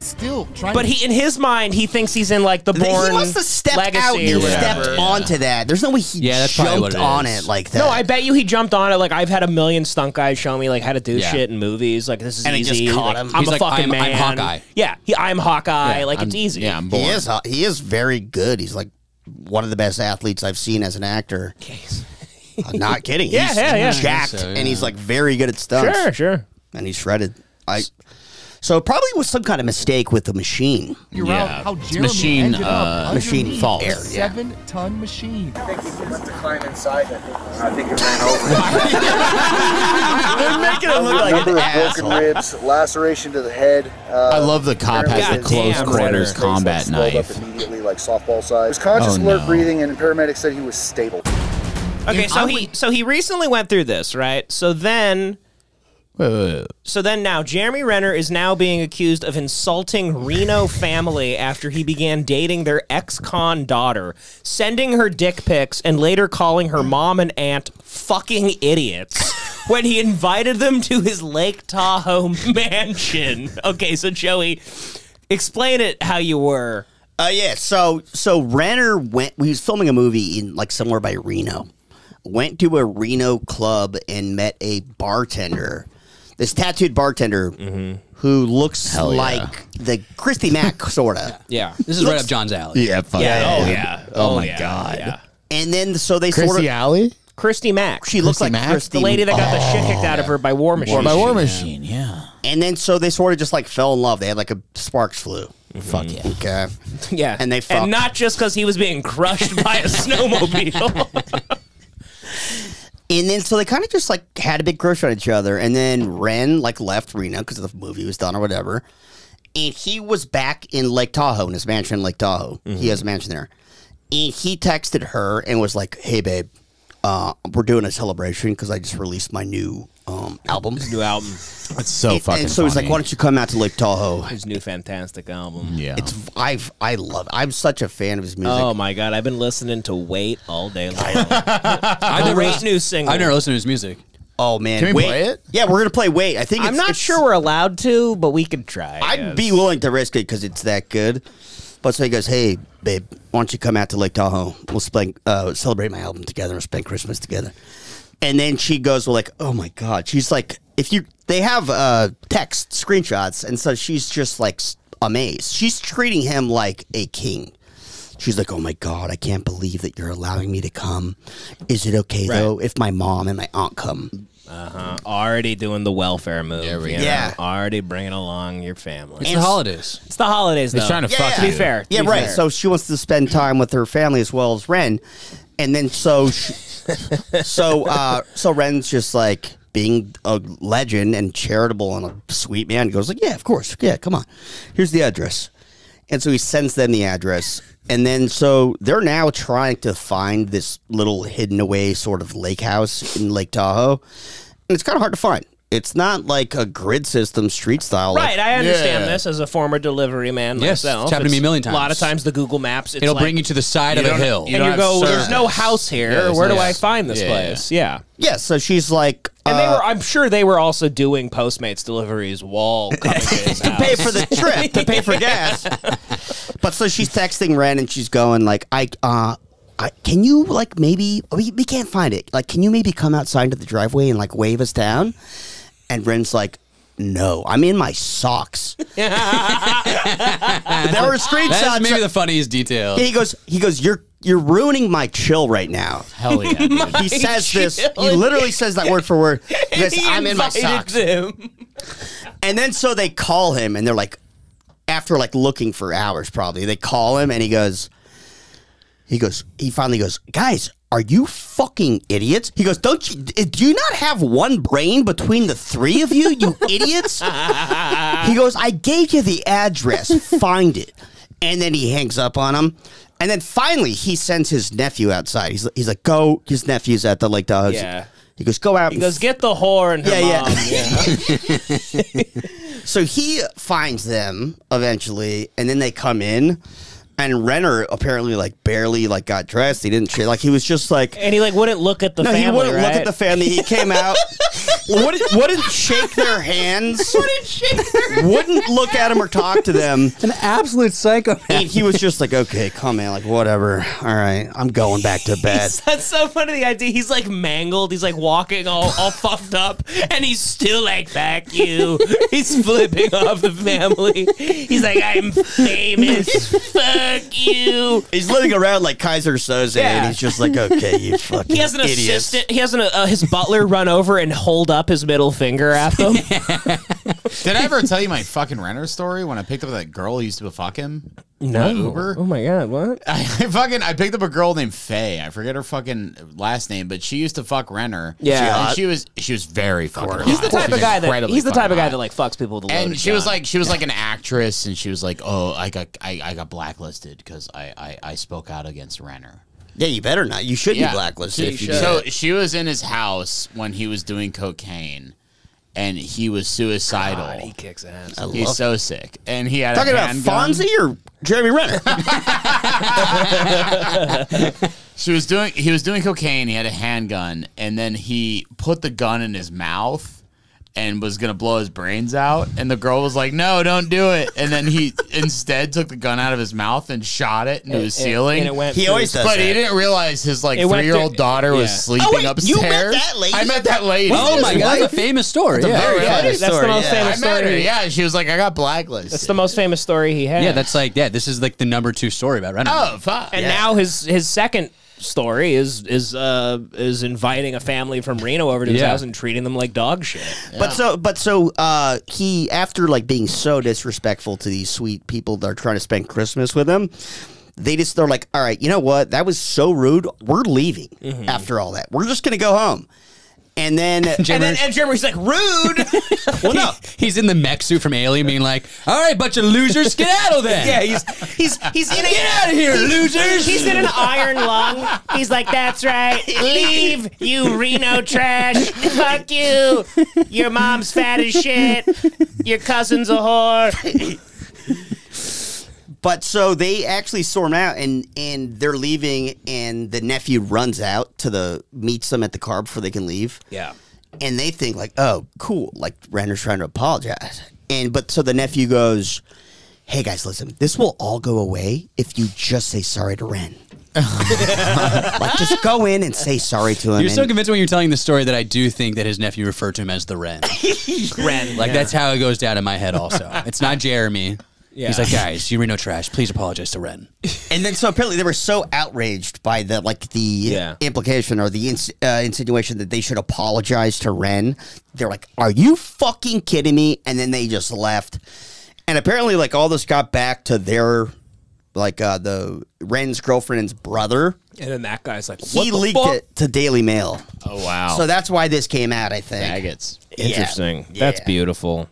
Still trying But in his mind, he thinks he's in like the Bourne He must have stepped Legacy out and or whatever. stepped onto that. There's no way he that's probably what jumped it on is. it like that. No, I bet you he jumped on it. Like I've had a million stunt guys show me like how to do shit in movies. Like this is And he easy. just caught Like, him. I'm He's a like, fucking man. I'm Hawkeye. Yeah, I'm Hawkeye. Like it's easy. Yeah, I'm born. He is very good. He's like one of the best athletes I've seen as an actor. I'm not kidding. Yeah, he's yeah. jacked, So, yeah. and he's like very good at stunts. Sure. And he's shredded. So it probably was some kind of mistake with the machine. Figure out how Jeremy Machine, ended up machine underneath fault. a Air, yeah. 7-ton machine. I think he went to climb inside. I think it ran over. They're making him look like Number an of broken asshole. ribs, laceration to the head. I love the cop has the God close damn, quarters Renner. combat Swelled knife. up immediately, like softball size. He was conscious, Oh, alert, no. breathing, and paramedics said he was stable. Okay, so he recently went through this, right? So then now Jeremy Renner is now being accused of insulting Reno family after he began dating their ex-con daughter, sending her dick pics and later calling her mom and aunt fucking idiots when he invited them to his Lake Tahoe mansion. Okay, so Joey, explain it how you were. Yeah, so Renner went. He was filming a movie in like somewhere by Reno. Went to a Reno club and met a bartender, this tattooed bartender who looks Hell yeah. like the Christy Mack sorta. Yeah. This is right up John's alley. Yeah, fuck Yeah, yeah. oh yeah. Oh my yeah, god. Yeah. And then so they sort Chrissy of Alley? Christy Mack. she looks Christy like Mack? Christy, the lady that got the shit kicked out of her by War Machine. By War Machine, yeah. And then so they sort of just like fell in love. They had like a sparks flew. Fuck yeah. Okay. Yeah. And they fucked. And not just because he was being crushed by a snowmobile. And then so they kind of just like had a big crush on each other. And then Ren like left Reno because the movie was done or whatever. And he was back in Lake Tahoe, in his mansion in Lake Tahoe. He has a mansion there. And he texted her and was like, "Hey babe, we're doing a celebration because I just released my new album." New album. That's so fucking And so he's like, funny. "Why don't you come out to Lake Tahoe?" His new fantastic album. Yeah. I love it. I'm such a fan of his music. Oh my god, I've been listening to Wait all day long. Great new single. I've never listened to his music. Oh man, Can we Wait. play it? Yeah, we're gonna play Wait. I think I'm not it's, sure we're allowed to, but we could try. I'd be willing to risk it because it's that good. But so he goes, "Hey, babe, why don't you come out to Lake Tahoe? We'll celebrate my album together and spend Christmas together." And then she goes, "Well, like, oh my god." She's like, they have text screenshots, and so she's just like amazed. She's treating him like a king. She's like, "Oh my god, I can't believe that you're allowing me to come. Is it okay though if my mom and my aunt come?" Already doing the welfare move. There we you go. know? Yeah. Already bringing along your family. It's the holidays. It's the holidays, though. He's trying to fuck To be you. fair. Yeah, to be right. fair. So she wants to spend time with her family as well as Ren, and then so Ren's just like being a legend and charitable and a sweet man. He goes like, "Yeah, of course, yeah, come on. Here's the address," and so he sends them the address, and then so they're now trying to find this little hidden away sort of lake house in Lake Tahoe, and it's kind of hard to find. It's not like a grid system street style. like- Right, I understand Yeah. this as a former delivery man Yes, myself. it's happened to me a million A lot of times. times the Google Maps, it's It'll like, bring you to the side of a hill. you and you don't go, have "There's service. no house here. Yeah, there's Where no- do I find this Yeah, place?" Yeah. Yeah, so she's like, And I'm sure they were also doing Postmates deliveries while coming to his house. pay for the trip, to pay for gas. But so she's texting Ren and she's going like, can you like maybe we can't find it. Like, can you maybe come outside to the driveway and like wave us down? And Ren's like, "No, I'm in my socks." There were screenshots. That's maybe the funniest detail. He goes, you're ruining my chill right now. Hell yeah. dude. He says this. He literally says that word for word. He goes, He "I'm in my invited socks." them. And then so they call him and they're like, after like looking for hours probably, they call him and he finally goes, "Guys, are you fucking idiots?" He goes, do you not have one brain between the three of you, you idiots?" He goes, "I gave you the address, find it." And then he hangs up on him. And then finally he sends his nephew outside. He's like, "Go." His nephew's at the Lake Tahoe. Yeah. He goes, "Go out." He goes, "Get the whore and her Yeah, mom." Yeah. So he finds them eventually, and then they come in, and Renner apparently like barely like got dressed. He didn't like he was just like And he like wouldn't look at the no, family, he wouldn't look right? at the family. He came out, wouldn't shake their hands, wouldn't look at them or talk to them. An absolute psychopath. And he was just like, "Okay, come man, like whatever. All right, I'm going back to bed." That's so funny, the idea. He's like mangled. He's like walking all fucked up. And he's still like, "Fuck you." He's flipping off the family. He's like, "I'm famous. Fuck you." He's living around like Kaiser Soze, Yeah. and he's just like, "Okay, you fucking He has an idiots." assistant. He has his butler run over and hold up up his middle finger at them. Did I ever tell you my fucking Renner story when I picked up that girl who used to fuck him? No. Uber. Oh my god, what? I picked up a girl named Faye. I forget her fucking last name, but she used to fuck Renner. Yeah. And she was very fucking hot. He's the type of guy that hot. like fucks people with a loaded And she was gun. like an actress, and she was like, "Oh, I got blacklisted because I spoke out against Renner." Yeah, you better not. You should be blacklisted if you do. So she was in his house when he was doing cocaine, and he was suicidal. God, he kicks ass. He's so sick, and he had Talking a about handgun. Fonzie or Jeremy Renner? He was doing cocaine. He had a handgun, and then he put the gun in his mouth and was gonna blow his brains out. And the girl was like, "No, don't do it." And then he instead took the gun out of his mouth and shot it into the ceiling. And it went He through always his- does But that. he didn't realize his like It went 3-year-old through- daughter was yeah. sleeping Oh, wait, upstairs. you met that lady? I met that lady. Oh my god, that's a famous story. Yeah. very funny That's the most I famous met her. story. Yeah, she was like, "I got blacklisted." That's the most famous story he had. Yeah, that's like this is like the #2 story about Renner. Oh fuck! And now his second story is inviting a family from Reno over to his house and treating them like dog shit. But so he, after like being so disrespectful to these sweet people that are trying to spend Christmas with him, they're like, all right, you know what? That was so rude. We're leaving after all that. We're just gonna go home. And then Jeremy's like, rude. well, no, He's in the mech suit from Alien, being like, "All right, bunch of losers, skedaddle then." Yeah, he's in Get out of here, losers! He's in an iron lung. He's like, that's right. Leave, you Reno trash. Fuck you. Your mom's fat as shit. Your cousin's a whore. but so they actually storm out and they're leaving, and the nephew runs out to meets them at the car before they can leave. Yeah. And they think like, oh, cool, like Renner's trying to apologize. But so the nephew goes, "Hey guys, listen, this will all go away if you just say sorry to Ren." Like, just go in and say sorry to him. You're so convinced when you're telling the story that I do think that his nephew referred to him as the Ren. Ren. Like that's how it goes down in my head. Also, it's not Jeremy. Yeah. He's like, "Guys, you Reno trash. Please apologize to Ren." And then so apparently they were so outraged by the implication or the insinuation that they should apologize to Ren. They're like, "Are you fucking kidding me?" And then they just left. And apparently, like, all this got back to their the Ren's girlfriend's brother. And then that guy's like, what He the leaked fuck? it to Daily Mail. Oh wow! So that's why this came out, I think. Maggots. Interesting. Yeah. That's beautiful.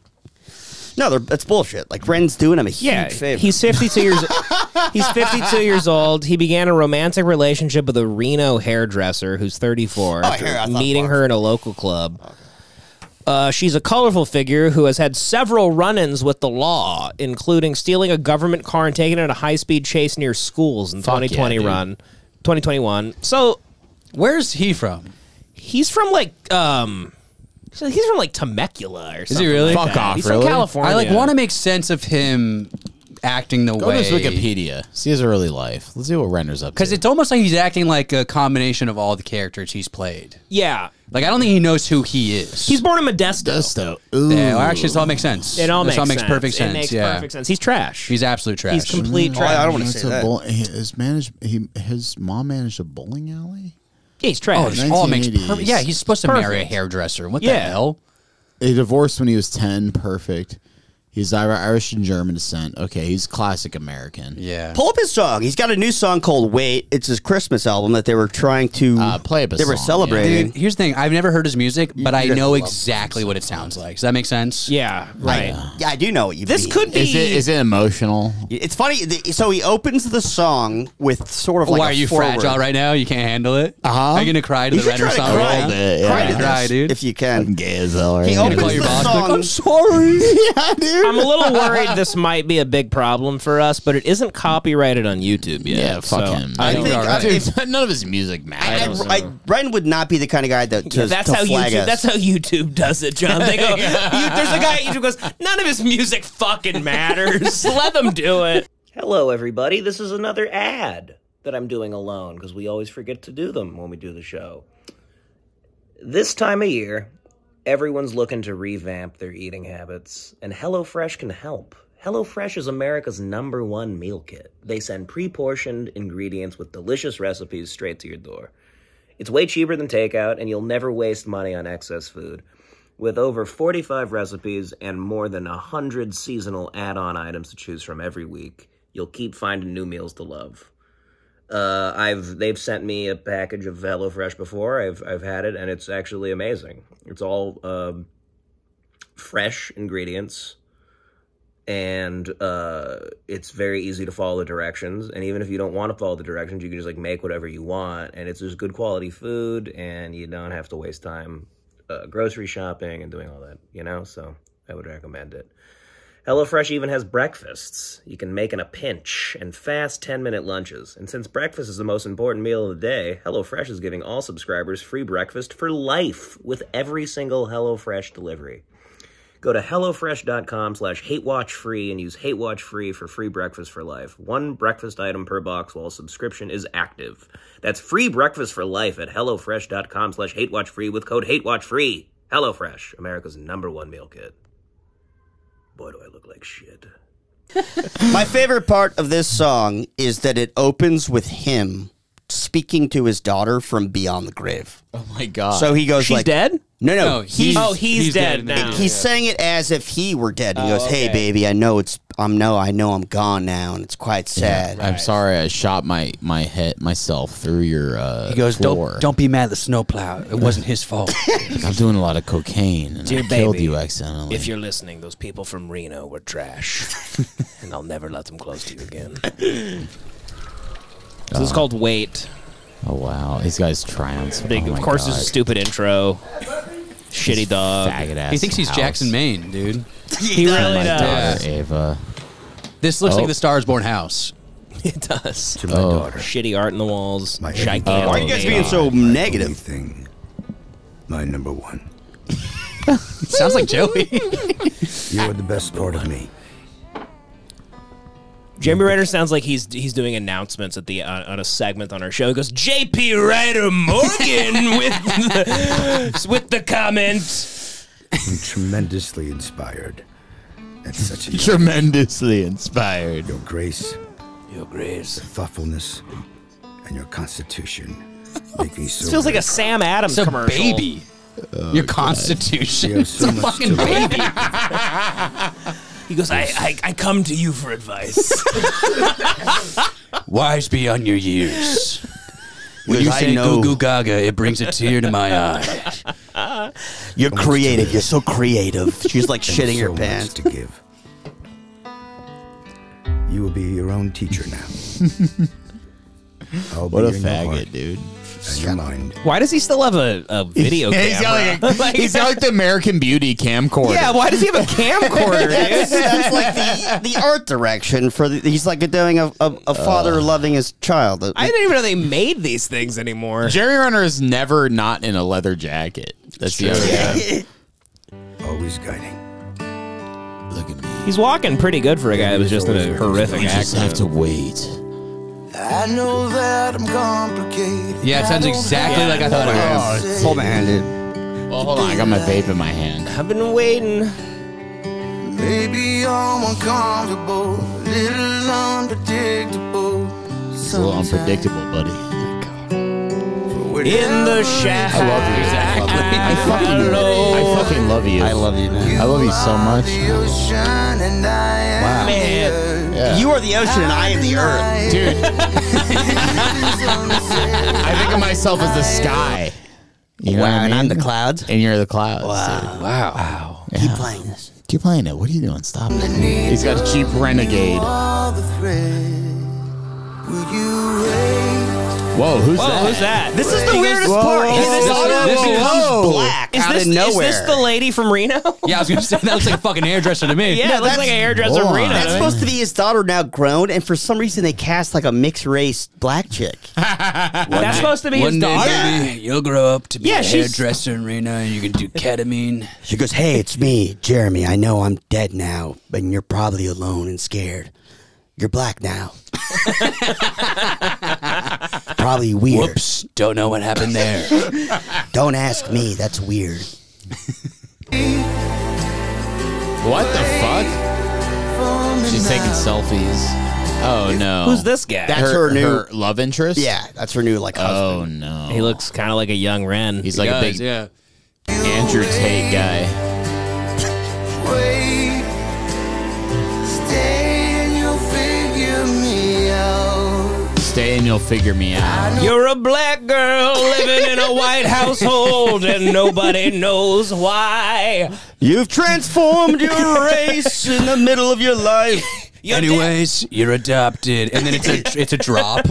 No, that's bullshit. Like, Ren's doing him a huge favor. He's 52 years. He's 52 years old. He began a romantic relationship with a Reno hairdresser who's 34. Oh, after I thought meeting bars. her in a local club. She's a colorful figure who has had several run-ins with the law, including stealing a government car and taking it in a high-speed chase near schools in Fuck yeah, 2021. So Where's he from? he's from like Temecula or something. he really? like Fuck that. off, He's really? from California. I want to make sense of him acting the Go way. to his Wikipedia. See his early life. Let's see what Renner's up to. Because it's almost like he's acting like a combination of all the characters he's played. Yeah. Like, I don't think he knows who he is. He's born in Modesto. Ooh. Yeah, well, actually, this all makes sense. It all This makes makes sense. perfect sense. It makes yeah. perfect sense. He's trash. He's absolute trash. He's complete trash. I don't want to say that. His mom managed a bowling alley. Yeah, he's Oh, trash. this all makes 1980s. perfect. Yeah, he's supposed to marry a Perfect. hairdresser. What the Yeah. hell? He divorced when he was 10. Perfect. He's Irish and German descent. Okay, he's classic American. Yeah. Pull up his song. He's got a new song called "Wait." It's his Christmas album that they were trying to Play up a They were song, celebrating. Dude, here's the thing. I've never heard his music, but I You're know gonna love exactly what it sounds like. Does that make sense? Yeah, right. Yeah, I do know what you This mean. could be. Is it emotional? It's funny. So he opens the song with sort of like Why a are you forward. fragile right now? You can't handle it? Uh-huh. Are you going to cry to You the should Renner try to song? cry. right now? Yeah. Cry to this, Cry, dude. if you can. Gay as hell. Right He now. opens Call your the boss, be song. like, I'm sorry. Yeah, dude. I'm a little worried this might be a big problem for us, but it isn't copyrighted on YouTube yet. Yeah, fuck so him. I I don't think know. I- Dude, none of his music matters. Ren would not be the kind of guy that to, Yeah, that's to how flag YouTube. us. That's how YouTube does it, John. They go. There's a guy at YouTube who goes. None of his music fucking matters. Let them do it. Hello, everybody. This is another ad that I'm doing alone because we always forget to do them when we do the show. This time of year, everyone's looking to revamp their eating habits, and HelloFresh can help. HelloFresh is America's #1 meal kit. They send pre-portioned ingredients with delicious recipes straight to your door. It's way cheaper than takeout, and you'll never waste money on excess food. With over 45 recipes and more than 100 seasonal add-on items to choose from every week, you'll keep finding new meals to love. They've sent me a package of HelloFresh before. I've had it, and it's actually amazing. It's all fresh ingredients, and it's very easy to follow the directions. And even if you don't want to follow the directions, you can just like make whatever you want, and it's just good quality food, and you don't have to waste time grocery shopping and doing all that, you know? So I would recommend it. HelloFresh even has breakfasts you can make in a pinch and fast 10-minute lunches. And since breakfast is the most important meal of the day, HelloFresh is giving all subscribers free breakfast for life with every single HelloFresh delivery. Go to HelloFresh.com/HateWatchFree and use HateWatchFree for free breakfast for life. One breakfast item per box while subscription is active. That's free breakfast for life at HelloFresh.com/HateWatchFree with code HateWatchFree. HelloFresh, America's #1 meal kit. Boy, do I look like shit. My favorite part of this song is that it opens with him speaking to his daughter from beyond the grave. Oh my god! So he goes, She's like, dead? No, he's dead now. He's saying it as if he were dead. He goes, "Hey, okay. baby, I know I'm gone now, and it's quite sad." I'm sorry, I shot myself through your. He goes, floor. don't be mad at the snowplow. It wasn't his fault. I'm doing a lot of cocaine, and Dear I killed baby, you accidentally. If you're listening, those people from Reno were trash, and I'll never let them close to you again. So this is called Wait. Oh wow, these guys triumphs. Of course, there's a stupid intro. Shitty dog. Faggot ass. He thinks he's house. Jackson, Maine, dude. He really My does. daughter Ava. This looks like the Stars Born house. It does. To my daughter. Shitty art in the walls. My Gigantic. Why are you guys being so Only negative? thing. My number one. Sounds like Joey. You are the best part of me. Jeremy Renner sounds like he's doing announcements at the on a segment on our show. He goes, "J.P. Ryder Morgan with the comment." I'm tremendously inspired. At such a young Tremendously inspired. Your grace, Your Grace. thoughtfulness, and your constitution make me so. This feels like a Sam Adams It's a commercial. baby. Your constitution. You have so It's a much fucking to learn. baby. He goes, I come to you for advice. Wise beyond your years. When you I say know- goo goo gaga, it brings a tear to my eye. You're creative. You're so creative. She's like and shitting so her much pants. to give. You will be your own teacher now. I'll What a be in your heart faggot, dude. and your mind. Why does he still have a video He's camera? got like, he's got like the American Beauty camcorder. Yeah, why does he have a camcorder, dude? That's like the art direction for he's like doing a father loving his child. I didn't even know they made these things anymore. Jerry Renner is never not in a leather jacket. That's the other guy. Always guiding. Look at me. He's walking pretty good for a guy that was just in a horrific You just have accident. to wait. I know that I'm complicated. Yeah, it sounds exactly like I thought it was. Hold my hand, dude. Well, hold on. I got my vape in my hand. I've been waiting. Maybe I'm uncomfortable, a little unpredictable. It's a little unpredictable, buddy. In the shadow. I love you. I fucking love you. I love you, man. I love you so much. Wow. Man. Yeah. You are the ocean and I am the earth. Dude. I think of myself as the sky. You know what I And I'm mean? the clouds. And you're the clouds. Wow. Wow. Yeah. Keep playing this. Keep playing it. What are you doing? Stop it. He's got a cheap Renegade. Whoa, who's Whoa, that? who's that? This is the weirdest Whoa, part. whoa, His whoa, daughter whoa, becomes whoa. black Is out this, of nowhere. is this the lady from Reno? Yeah, I was going to say, that looks like a fucking hairdresser to me. Yeah, it looks like a hairdresser Hold from on. Reno. That's supposed to be his daughter now grown, and for some reason they cast like a mixed race black chick. That's supposed to be his One day, daughter? baby, you'll grow up to be Yeah, a she's- hairdresser in Reno, and you can do ketamine. She goes, "Hey, it's me, Jeremy. I know I'm dead now, but you're probably alone and scared. You're black now. Probably weird. Whoops, don't know what happened there. Don't ask me. That's weird." What the fuck? She's taking selfies. Oh no. Who's this guy? That's her new- love interest? Yeah, that's her new like husband. Oh no. He looks kind of like a young Ren. He's like a big yeah. Andrew Tate guy. Wait, stay and you'll figure me out. Stay and you'll figure me out. You're a black girl living in a white household and nobody knows why. You've transformed your race in the middle of your life. Anyways, you're adopted, and then it's a drop.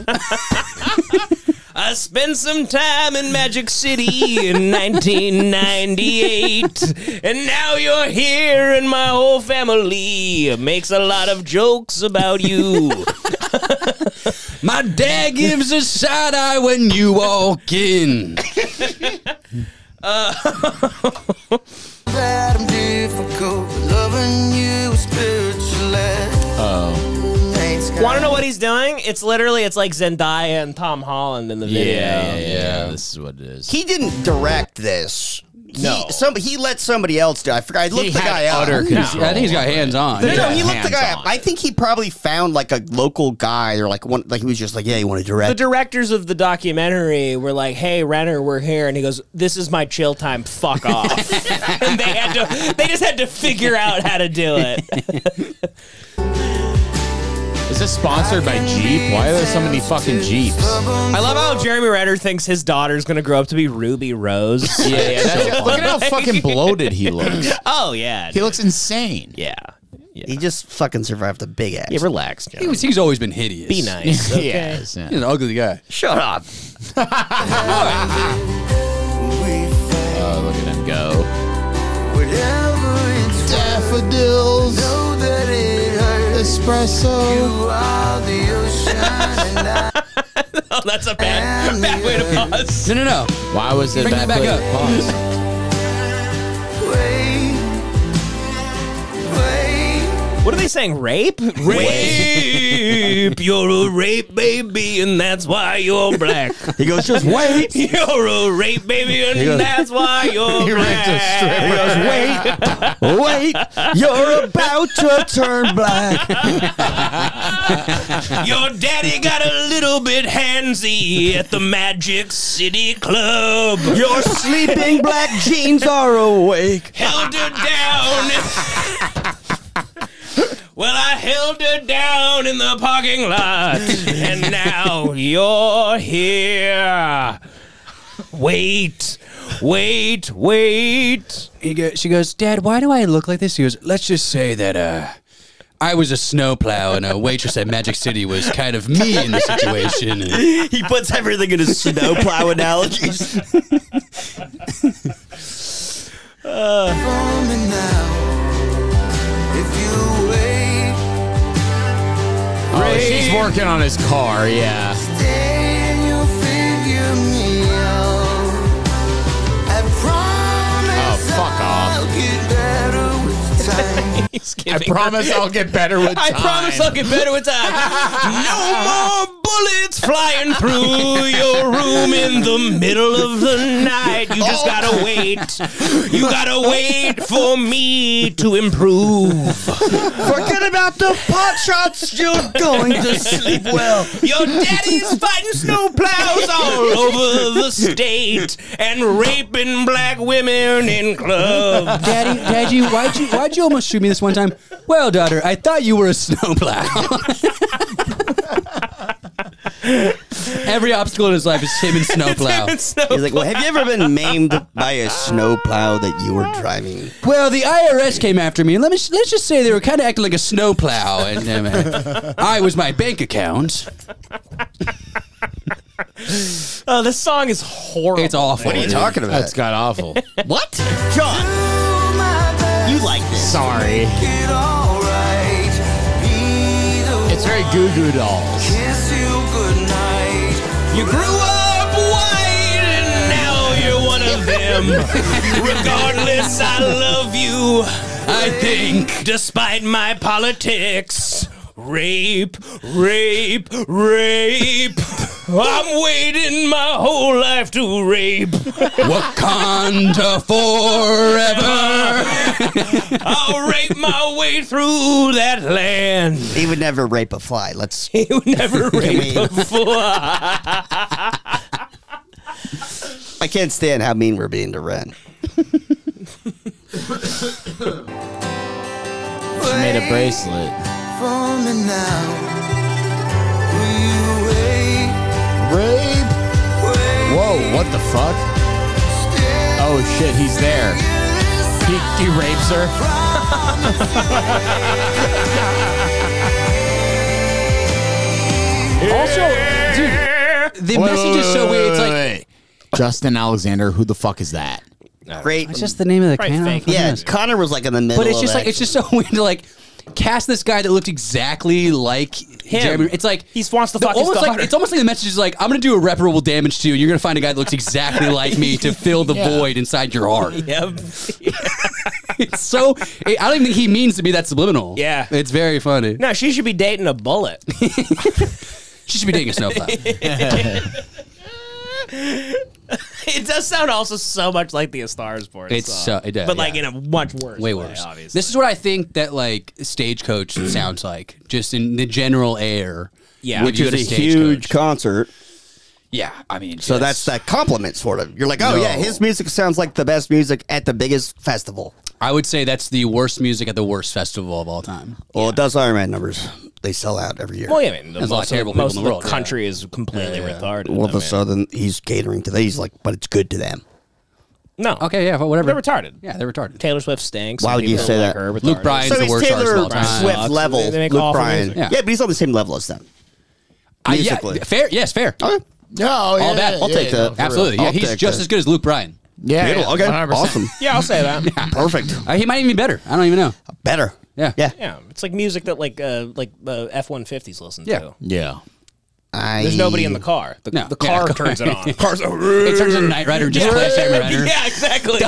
I spent some time in Magic City in 1998, and now you're here, and my whole family makes a lot of jokes about you. My dad gives a side eye when you walk in. That I'm difficult, loving you spiritually. Want to know what he's doing? It's like Zendaya and Tom Holland in the video. Yeah. This is what it is. He didn't direct this. No. He let somebody else do it. I forgot. I looked the guy up. I think he's got hands on. No, he looked the guy up. I think he probably found like a local guy or like one, like he was just like, yeah, you want to direct? The directors of the documentary were like, "Hey, Renner, we're here," and he goes, "This is my chill time. Fuck off." And they just had to figure out how to do it. Is this sponsored by Jeep? Why are there so many fucking Jeeps? I love how Jeremy Renner thinks his daughter's going to grow up to be Ruby Rose. Yeah. Look at how fucking bloated he looks. Oh, yeah. He looks insane. Yeah. He just fucking survived a big ass. Yeah, relax, John. He's always been hideous. Be nice. Okay? Yes, yeah. He's an ugly guy. Shut up. Oh, look at him go. Daffodils. Know that it hurts. Espresso. You are the ocean and I Oh, that's a bad way to pause. No. Why was it Bring that back up. Pause. What are they saying? Rape? Rape. You're a rape baby, and that's why you're black. He goes, just wait. You're a rape baby, and that's why you're black. He goes, wait, you're about to turn black. Your daddy got a little bit handsy at the Magic City Club. Your sleeping black jeans are awake. Held her down. Well, I held her down in the parking lot, and now you're here. Wait. She goes, Dad, why do I look like this? He goes, let's just say that I was a snowplow and a waitress at Magic City was kind of me in the situation. He puts everything in his snowplow analogies. Oh, she's working on his car, yeah. Oh, fuck off. I promise I'll get better with time. I promise I'll get better with time. No more bullets flying through your room in the middle of the night. You just gotta wait. You gotta wait for me to improve. Forget about the pot shots. You're going to sleep well. Your daddy's fighting snowplows all over the state and raping black women in clubs. Daddy, why'd you almost shoot me this one time? Well, daughter, I thought you were a snowplow. Every obstacle in his life is him in snowplow. He's like, well, have you ever been maimed by a snowplow that you were driving? Well, the IRS came after me, and let's just say they were kind of acting like a snowplow, and I was my bank account. Oh, this song is horrible. It's awful. What are you talking about? That's got awful. What? John, you like this. Sorry. It's very Goo Goo Dolls. You grew up white and now you're one of them. Regardless, I love you. I think, despite my politics. Rape. I'm waiting my whole life to rape. Wakanda forever. I'll rape my way through that land. He would never rape a fly. He would never rape a fly. I can't stand how mean we're being to Ren. She made a bracelet. For me now. Will you wait? Rape. Whoa, what the fuck? Oh shit, he's there. He rapes her. Also, dude, the message is so weird. It's like Justin Alexander. Who the fuck is that? Great. it's just the name of the canon. Yeah, Connor was like in the middle. But it's of just like it's just so weird to like cast this guy that looked exactly like him. Jeremy. It's like he wants to fuck his almost daughter. like it's almost like the message is like I'm going to do irreparable damage to you. And you're going to find a guy that looks exactly like me to fill the void inside your heart. Yep. It's so I don't even think he means to be that subliminal. Yeah, it's very funny. No, she should be dating a bullet. She should be dating a snowplow. It does sound also so much like the A Star Is Born. It's song, it does, but like in a much worse way way, worse. obviously. This is what I think that like Stagecoach sounds like, just in the general air. Yeah, which is a huge concert. Yeah, I mean, so that's that compliment sort of. You're like, oh yeah, his music sounds like the best music at the biggest festival. I would say that's the worst music at the worst festival of all time. Well, it does Iron Man numbers. They sell out every year. Well, yeah, I mean, There's a lot of terrible people most in of the the world, country is completely retarded. Well, the Southern, he's catering to these, like, but it's good to them. No. Okay, yeah, whatever. They're retarded. Yeah, they're retarded. Taylor Swift stinks. Why would you say that? Luke Bryan's so the he's worst artist of Taylor all time. Swift level. They make Luke awful Bryan. music. Yeah, but he's on the same level as them. Yeah, Musically. fair. Yes, fair. Okay. No, All that. I'll take that. Absolutely. Yeah, I'll he's take just that. as good as Luke Bryan. Yeah, Okay, 100%. awesome. Yeah, I'll say that. Perfect. He might even be better. I don't even know. Better. Yeah. Yeah. Yeah, it's like music that like F-150s listen Yeah. to. Yeah. There's nobody in the car. The car turns it on. Car's It turns into Knight Rider, just plays Jeremy Renner. Yeah, exactly.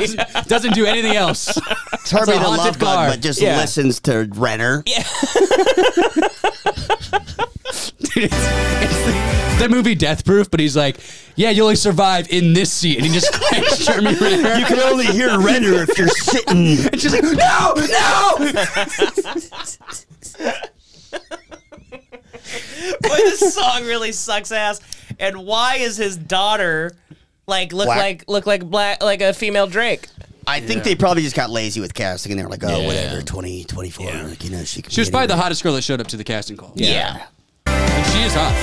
Doesn't do anything else. It's hard It's a to haunted love car. God, but just Yeah. listens to Renner. Yeah. Dude, it's the movie Death Proof, but he's like, yeah, you only survive in this seat. And he just cranks Jeremy Renner. You can only hear Renner if you're sitting. And she's like, no! Boy, this song really sucks ass. And why is his daughter look Black? like a female Drake? I think they probably just got lazy with casting, and they're like, oh, whatever, 20, 24. Like, you know, she could She was be probably the anywhere. hottest girl that showed up to the casting call. Yeah. And she is hot.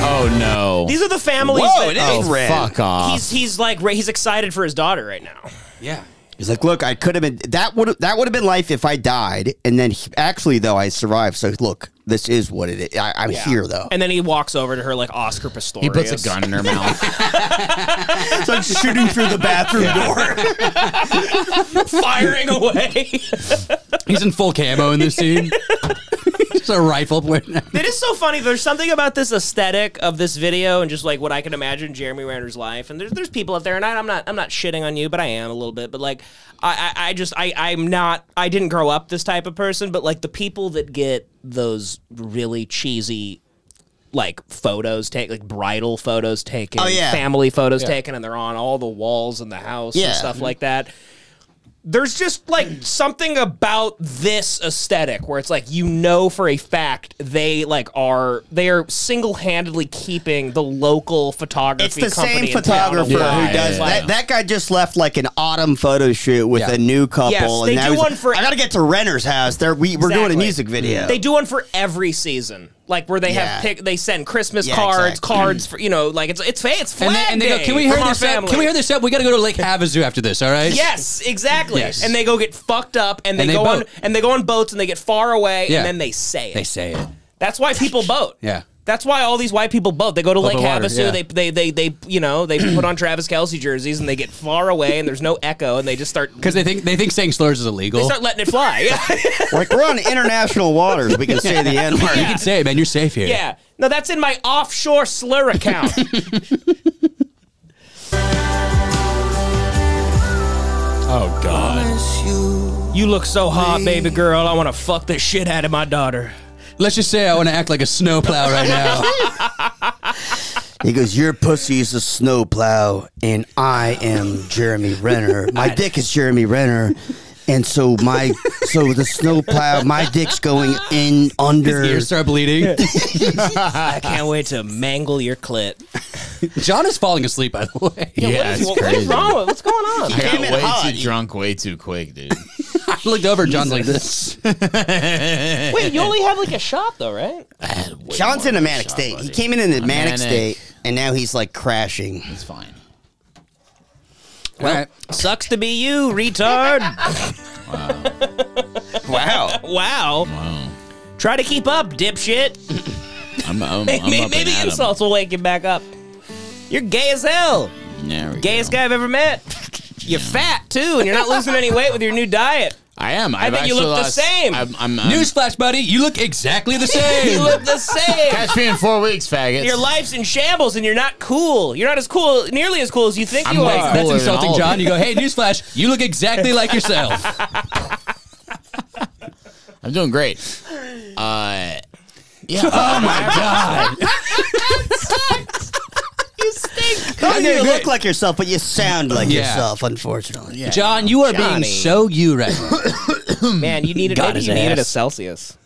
Oh no. These are the families Whoa, that it is red. Fuck off. he's excited for his daughter right now. Yeah. He's like, look, I could have been, that would have been life if I died, and then actually, though, I survived, so look, this is what it is. I'm here, though. And then he walks over to her like Oscar Pistorius. He puts a gun in her mouth. It's like shooting through the bathroom door. firing away. He's in full camo in this scene. Just a rifle pointing at him. It is so funny. There's something about this aesthetic of this video and just like what I can imagine Jeremy Renner's life. And there's people out there, and I'm not shitting on you, but I am a little bit. But like I didn't grow up this type of person, but like the people that get those really cheesy like photos like bridal photos taken, family photos taken, and they're on all the walls in the house and stuff like that. There's just like something about this aesthetic where it's like, you know, for a fact they are single-handedly keeping the local photography. It's the company same in town photographer alive. who does Like, that guy just left like an autumn photo shoot with a new couple. Yes, they and now do he's one like, for- I gotta get to Renner's house. We're doing a Exactly. music video. They do one for every season, like where they they send Christmas cards, cards for like it's flag And they go, day can we from hear our this up? family." Can we hear this up? We got to go to Lake Havasu after this, all right? Yes, exactly. Yes. And they go get fucked up, and they they go boat. on boats, and they get far away, Yeah. and then they say it. They say it. That's why people boat. Yeah. That's why all these white people boat. They go to Lake Open water, Havasu. yeah. They put on Travis Kelce jerseys, and they get far away, and there's no echo, and they just start Because they think saying slurs is illegal. they start letting it fly. Like, we're on international waters. We can say the N word. You can say it, man. You're safe here. Yeah. No, that's in my offshore slur account. Oh God. You look so hot, baby girl. I want to fuck the shit out of my daughter. Let's just say I want to act like a snowplow right now. He goes, your pussy is a snowplow, and I am Jeremy Renner. My dick is Jeremy Renner. And so the snowplow, my dick's going in under. His ears start bleeding. I can't wait to mangle your clit. John is falling asleep, by the way. Yeah, it's What's crazy. wrong with? What's going on? I got came in way hot. too drunk, way too quick, dude. I looked over, John's like this. Wait, you only had like a shot though, right? John's in a manic state. He came in a manic state, and now he's like crashing. It's fine. Well, sucks to be you, retard. Wow. Wow. Try to keep up, dipshit. I'm Maybe insults will wake you back up. You're gay as hell. Gayest guy I've ever met. You're fat too, and you're not losing any weight with your new diet. I am. I think you look the same. Newsflash, buddy. You look exactly the same. You look the same. Catch me in 4 weeks, faggots. Your life's in shambles, and you're not cool. You're not as cool, nearly as cool as you think you way are. cooler That's than insulting, all of John. you. You go, hey, newsflash. You look exactly like yourself. I'm doing great. Yeah. Oh my god. You stink. Not only do you look like yourself, but you sound like Yeah. yourself, unfortunately. Yeah. John, you are Johnny. being so you right now. Man, you needed Got maybe his you needed a ass. Celsius.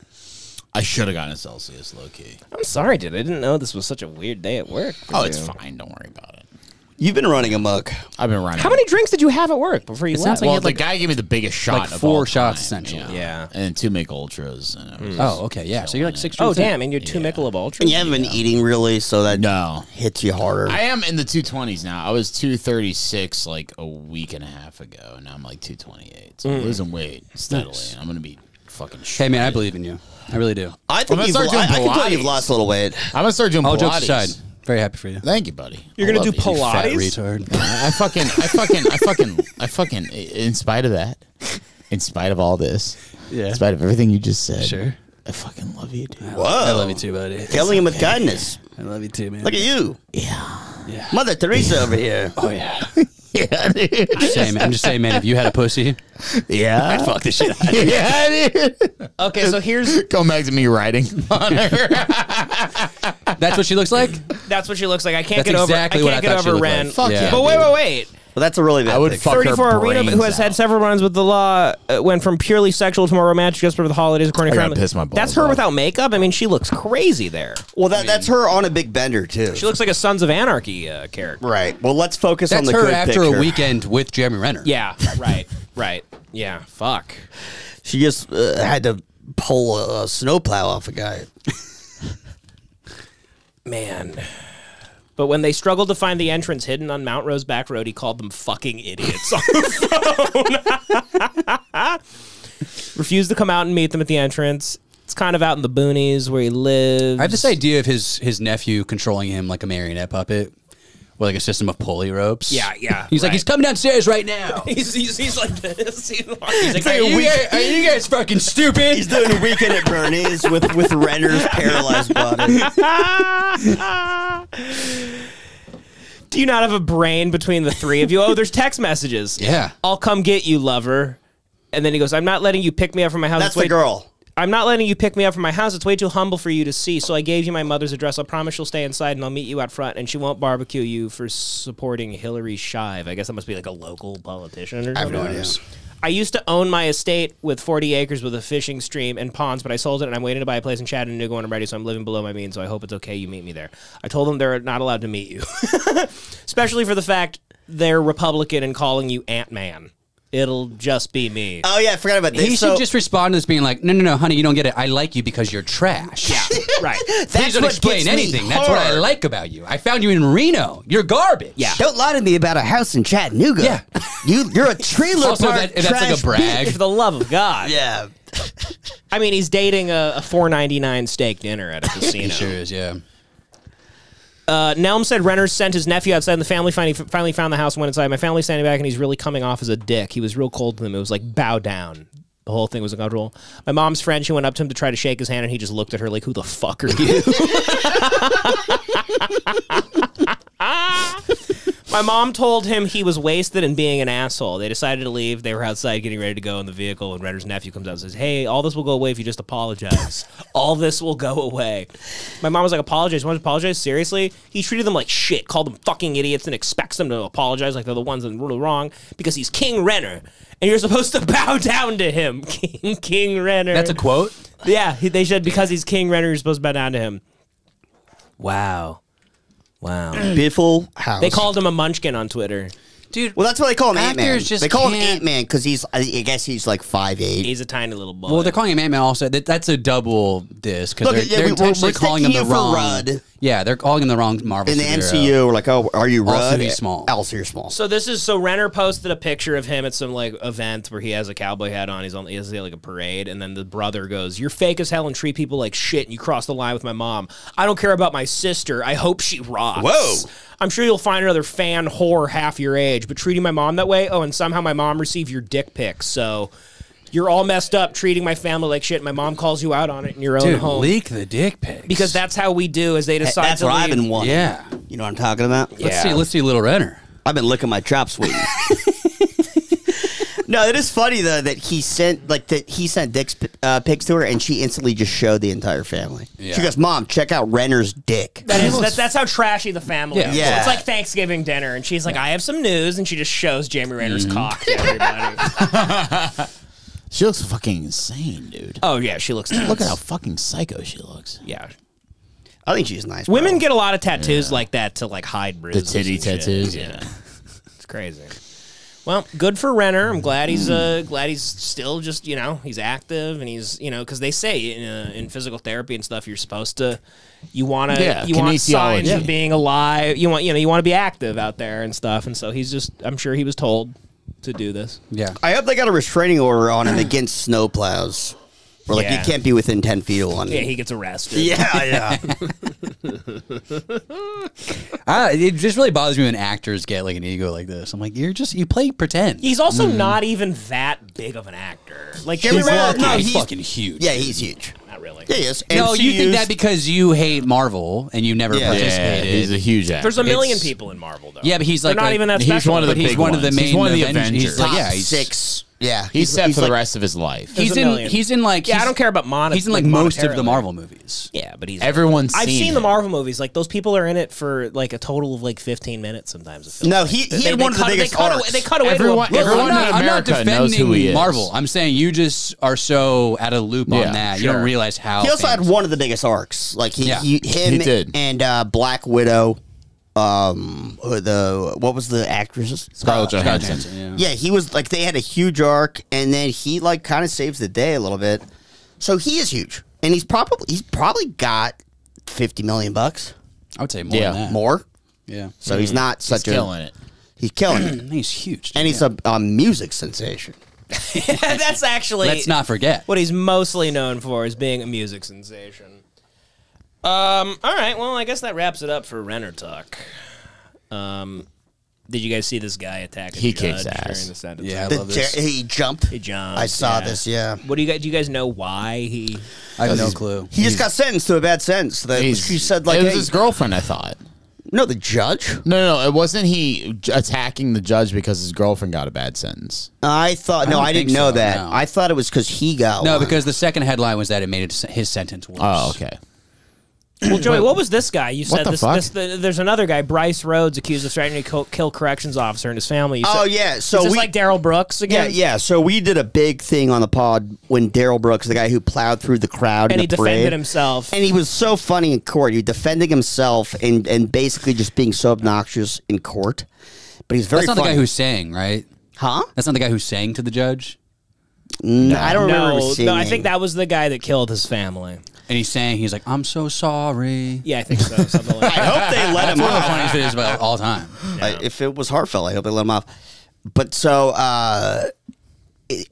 I should have gotten a Celsius, low key. I'm sorry, dude. I didn't know this was such a weird day at work. for Oh, it's you. fine. Don't worry about it. You've been running amok. I've been running. How many drinks did you have at work before you It left? sounds like Well, you had the guy gave me the biggest shot like of 4 all shots, time. essentially. Yeah. And then 2 Mick Ultras. And it was Oh, okay, yeah. So you're like 6 Oh, drinks in. damn. And you're 2 Michelob Ultras? And you haven't been eating really, so that No. hits you harder. I am in the 220s now. I was 236 like a week and a half ago, and now I'm like 228. So I'm losing weight steadily. Nice. And I'm gonna be fucking. Hey, man, I believe in you. I really do. I think I'm you've, gonna start doing I can tell you've Pilates. lost a little weight. I'm gonna start doing All Pilates. jokes aside, very happy for you. Thank you, buddy. You're I going to love do you. Fat Pilates? retard. I fucking, in spite of that, in spite of all this, Yeah. in spite of everything you just said, Sure. I fucking love you, dude. Whoa. I love you too, buddy. Killing him with kindness. I love you too, man. Look at you. Yeah. Mother Teresa over here. Oh, yeah. Yeah, dude. I'm just saying, man, if you had a pussy, Yeah. I'd fuck the shit out of you. Yeah, dude. Okay, so here's... Going back to me riding on her. That's what she looks like? That's what she looks like. I can't That's get over. exactly I what can't I get thought she over looked Ren. like. Fuck yeah, But wait. Well, that's a really bad I would picture. fuck her 34 Reno, brains who has had out. several runs with the law, went from purely sexual to more romantic just for the holidays, according to I gotta family. piss my balls That's her off. without makeup. I mean, she looks crazy there. Well, that's her on a big bender, too. She looks like a Sons of Anarchy character. Right. Well, let's focus on That's the her good after picture. a weekend with Jeremy Renner. Yeah, right. Yeah, fuck. She just had to pull a snowplow off a guy. Man. But when they struggled to find the entrance hidden on Mount Rose Back Road, he called them fucking idiots on the phone. Refused to come out and meet them at the entrance. It's kind of out in the boonies where he lives. I have this idea of his nephew controlling him like a marionette puppet with like a system of pulley ropes. Yeah. He's like, right. he's coming downstairs right now. He's like this. He's like, Are you guys fucking stupid? He's doing a weekend at Bernie's with Renner's paralyzed body. do you not have a brain between the three of you? Oh, there's text messages. Yeah. I'll come get you, lover. And then he goes, I'm not letting you pick me up from my house. That's It's the girl. I'm not letting you pick me up from my house. It's way too humble for you to see. So I gave you my mother's address. I promise she'll stay inside and I'll meet you out front. And she won't barbecue you for supporting Hillary Shive. I guess that must be like a local politician or something. I have no idea. I used to own my estate with 40 acres with a fishing stream and ponds, but I sold it and I'm waiting to buy a place in Chattanooga when I'm ready, so I'm living below my means, so I hope it's okay you meet me there. I told them they're not allowed to meet you. Especially for the fact they're Republican and calling you Ant-Man. It'll just be me. Oh, yeah, I forgot about this. He should just respond to this being like, no, honey, you don't get it. I like you because you're trash. Yeah, right. Please don't what explain gets me anything. That's what I hard. like about you. I found you in Reno. You're garbage. Yeah. Don't lie to me about a house in Chattanooga. Yeah. You're a trailer Also, park that's like a trash brag. For the love of God. Yeah. I mean, he's dating a $4.99 steak dinner at a casino. He sure is, yeah. Nelm said Renner sent his nephew outside and the family finally found the house and went inside. My family's standing back and he's really coming off as a dick. He was real cold to them. It was like, bow down. The whole thing was uncomfortable. My mom's friend, she went up to him to try to shake his hand and he just looked at her like, who the fuck are you? My mom told him he was wasted and being an asshole. They decided to leave. They were outside getting ready to go in the vehicle and Renner's nephew comes out and says, hey, all this will go away if you just apologize. All this will go away. My mom was like, apologize? You want to apologize? Seriously? He treated them like shit, called them fucking idiots, and expects them to apologize like they're the ones that are really wrong because he's King Renner. And you're supposed to bow down to him. King Renner. That's a quote? Yeah, they said because he's King Renner, you're supposed to bow down to him. Wow. Wow. Beautiful house. They called him a munchkin on Twitter. Dude, Well, that's why they call him Ant-Man. actors just They call him can't- Ant-Man because I guess he's like 5'8". He's a tiny little boy. well, they're calling him Ant-Man also. That's a double diss because Look, they're we're intentionally calling him the mistaking you for wrong. Rudd. Yeah, they're calling him the wrong Marvel In the superhero. MCU, we're like, oh, are you Rudd? Also, he's small. Also, you're small. So Renner posted a picture of him at some like event where he has a cowboy hat on. He has like a parade, and then the brother goes, "You're fake as hell and treat people like shit, and you cross the line with my mom. I don't care about my sister. I hope she rocks. Whoa. I'm sure you'll find another fan whore half your age, but treating my mom that way. Oh, and somehow my mom received your dick pics. So you're all messed up treating my family like shit. My mom calls you out on it in your own Dude, home leak the dick pics. because that's how we do. As they decide That's to what leave. I've been wanting. Yeah. You know what I'm talking about? Let's see Little Renner. I've been licking my chops waiting. No, it is funny though that he sent dick pics to her, and she instantly just showed the entire family. Yeah. She goes, "Mom, check out Renner's dick." That's how trashy the family is. Yeah. It's like Thanksgiving dinner, and she's like, I have some news, and she just shows Jamie Renner's cock to everybody. She looks fucking insane, dude. Oh, yeah, she looks nuts. Look at how fucking psycho she looks. Yeah. I think she's nice. Women bro. get a lot of tattoos like that to like hide bruises. The titty and shit. tattoos, Yeah. It's crazy. Well, good for Renner. I'm glad he's still just, he's active, and he's, because they say in physical therapy and stuff, you're supposed to, you want signs of being alive. You want to be active out there and stuff. And so I'm sure he was told to do this. Yeah. I hope they got a restraining order on him against snowplows. Or like you can't be within 10 feet of one. Yeah, he gets arrested. Yeah. It just really bothers me when actors get like an ego like this. I'm like, you play pretend. He's also not even that big of an actor. Like Jeremy He's Renner, lucky. He's fucking huge. Yeah, he's huge. not really. Yeah, he is. No, you think MCU's that because you hate Marvel and you never participated. Yeah, he's a huge actor. There's a million people in Marvel, though. Yeah, but he's They're like not even that special. He's one of the He's big one of the ones. main He's one of the Avengers. Avengers. He's like, top yeah, he's 6. Yeah, He's set for like, the rest of his life. He's a in. million. He's in like. Yeah, I don't care about He's in like most of the Marvel movies. Yeah, but he's Everyone's I've seen the him. Marvel movies. Like those people are in it for like a total of like 15 minutes sometimes. It feels No, like. he had one of the biggest they arcs. cut away. Everyone- to a, everyone I'm in not America defending knows who he is. Marvel. I'm saying you just are so out of the loop on Yeah, that. You don't realize how. He also had famous- one of the biggest arcs. Like him He did. and Black Widow. What was the actress? Scarlett Scarlett Johansson. Johansson, Yeah, he was like they had a huge arc, and then he like kind of saves the day a little bit. So he is huge, and he's probably got $50 million. I would say more Yeah. than that. More. Yeah. So he's not He's such a killing it. He's killing it, He's huge. and he's a music sensation. That's actually Let's not forget. what he's mostly known for is being a music sensation. All right, well, I guess that wraps it up for Renner talk. Did you guys see this guy attack a He judge kicks ass. during the sentence? Yeah, I love this. He jumped. He jumped. I saw yeah. this. Yeah, What do you guys know why he? I have no clue. he just got sentenced to a bad sentence. That she said like, it was hey, his girlfriend, I thought. no, the judge. No, it wasn't he attacking the judge because his girlfriend got a bad sentence. I thought no, don't I didn't think know so, that. no. I thought it was because he got No, one. because the second headline was that it made his sentence worse. Oh, okay. Well, Joey, what was this guy? You What said the fuck? there's another guy, Brice Rhodes, accused of threatening to kill corrections officer and his family. You Oh said, yeah, is so this we like Daryl Brooks again? yeah. So we did a big thing on the pod when Daryl Brooks, the guy who plowed through the crowd, And in he the parade, defended himself. and he was so funny in court. He was defending himself and basically just being so obnoxious in court. But he's very That's not funny. the guy who's saying, right? huh? That's not the guy who's saying to the judge. I don't remember No, seeing I think that was the guy that killed his family. And he's saying, he's like, I'm so sorry. Yeah, I think so. Something like I that. hope they let him One of the off. funniest videos of all time. If it was heartfelt, I hope they let him off. But so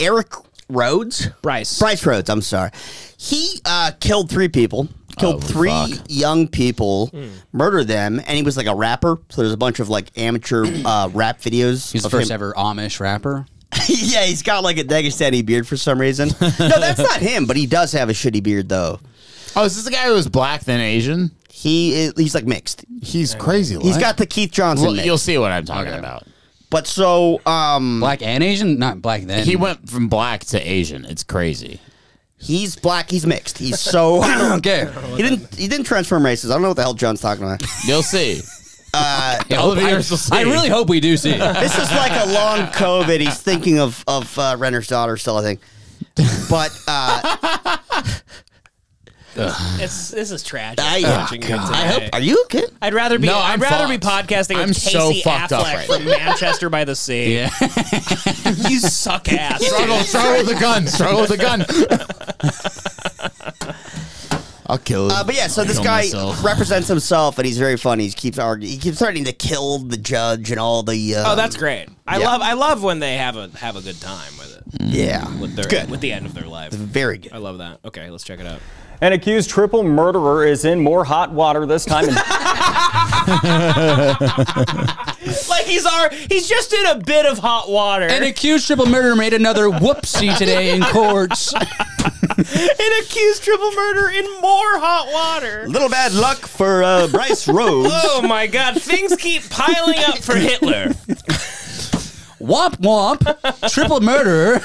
Eric Rhodes, Brice. Rhodes. I'm sorry. He killed 3 people. Killed Oh, 3 fuck. young people, murdered them, and he was like a rapper. So there's a bunch of like amateur rap videos. He's the of first him. ever Amish rapper. Yeah, he's got like a Dagestani beard for some reason. No, that's not him, but he does have a shitty beard though. Oh, is this the guy who was black then Asian? He's like mixed. He's crazy. He's got the Keith Johnson. Well, mix. you'll see what I'm talking about. But so Black and Asian? Not black then. He went from black to Asian. It's crazy. he's black. He's mixed. He's so I don't care. he didn't transform races. I don't know what the hell John's talking about. You'll see. All the viewers will see. I really hope we do see it. This is like a long COVID. He's thinking of Renner's daughter still, I think. But This is tragic. I hope. Are you okay? I'd rather be. No, I'd I'm rather be fucked. podcasting with I'm so Casey fucked up Affleck right from Manchester by the Sea. Yeah. You suck ass. Struggle with the gun. Struggle with the gun. I'll kill him. But yeah, so this guy represents himself, and he's very funny. He keeps arguing. He keeps starting to kill the judge and all the. Oh, that's great. I love when they have a good time with it. Yeah, with the end of their life. Very good. I love that. Okay, let's check it out. An accused triple murderer is in more hot water this time. Like he's just in a bit of hot water. An accused triple murderer made another whoopsie today in courts. An accused triple murder in more hot water. Little bad luck for Brice Rhodes. Oh my God, things keep piling up for Hitler. Womp womp, triple murderer.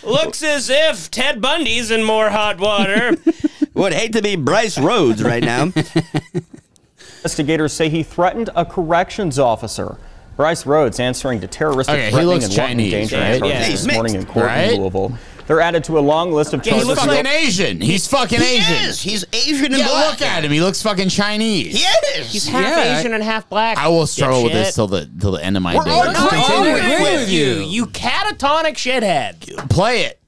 Looks as if Ted Bundy's in more hot water. Would hate to be Brice Rhodes right now. Investigators say he threatened a corrections officer. Brice Rhodes answering to terroristic threatening and wanton endangerment charges this morning in court in Louisville. They're added to a long list of charges. He looks fucking Asian. He's fucking Asian. He's Asian and black. Look at him. He looks fucking Chinese. He is. He's half Asian and half black. I will struggle with this till the end of my day. We're agree with you catatonic shithead. Play it.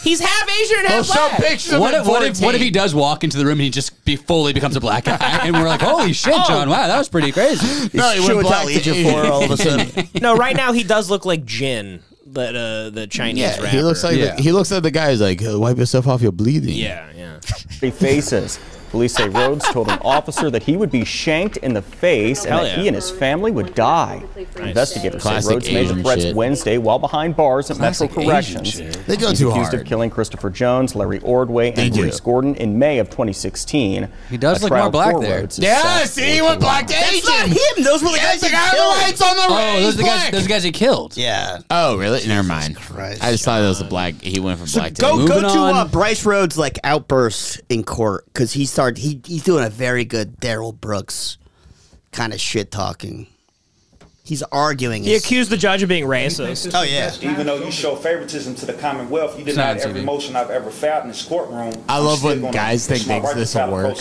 He's half Asian and half black. Pictures What if he does walk into the room and he just fully becomes a black guy? And we're like, holy shit, John, wow, that was pretty crazy. No, he went black for all of a sudden. No, right now he does look like Jin, the Chinese rapper. He looks like he looks like the guy who's like, wipe yourself off, you're bleeding. Yeah. He faces. Police say Rhodes told an officer that he would be shanked in the face and that he and his family would die. Investigators say Rhodes made the threats Wednesday while behind bars at Metro Corrections. They go He's too accused hard. of killing Christopher Jones, Larry Ordway, and Bruce Gordon in May of 2016. He does look more black there. Yeah, see, he went black to Asian. That's not him. Those were the guys the guy with the lights on the Oh, those are the guys he killed. Yeah. Oh, really? Never mind. Christ, I just thought it was a black. He went from black to Go Moving to on. Brice Rhodes' like outbursts in court because he's doing a very good Daryl Brooks kind of shit talking. He's arguing. He accused the judge of being racist. Oh yeah. Even though you show favoritism to the Commonwealth, you denied every motion I've ever filed in this courtroom. I love when guys think this will work.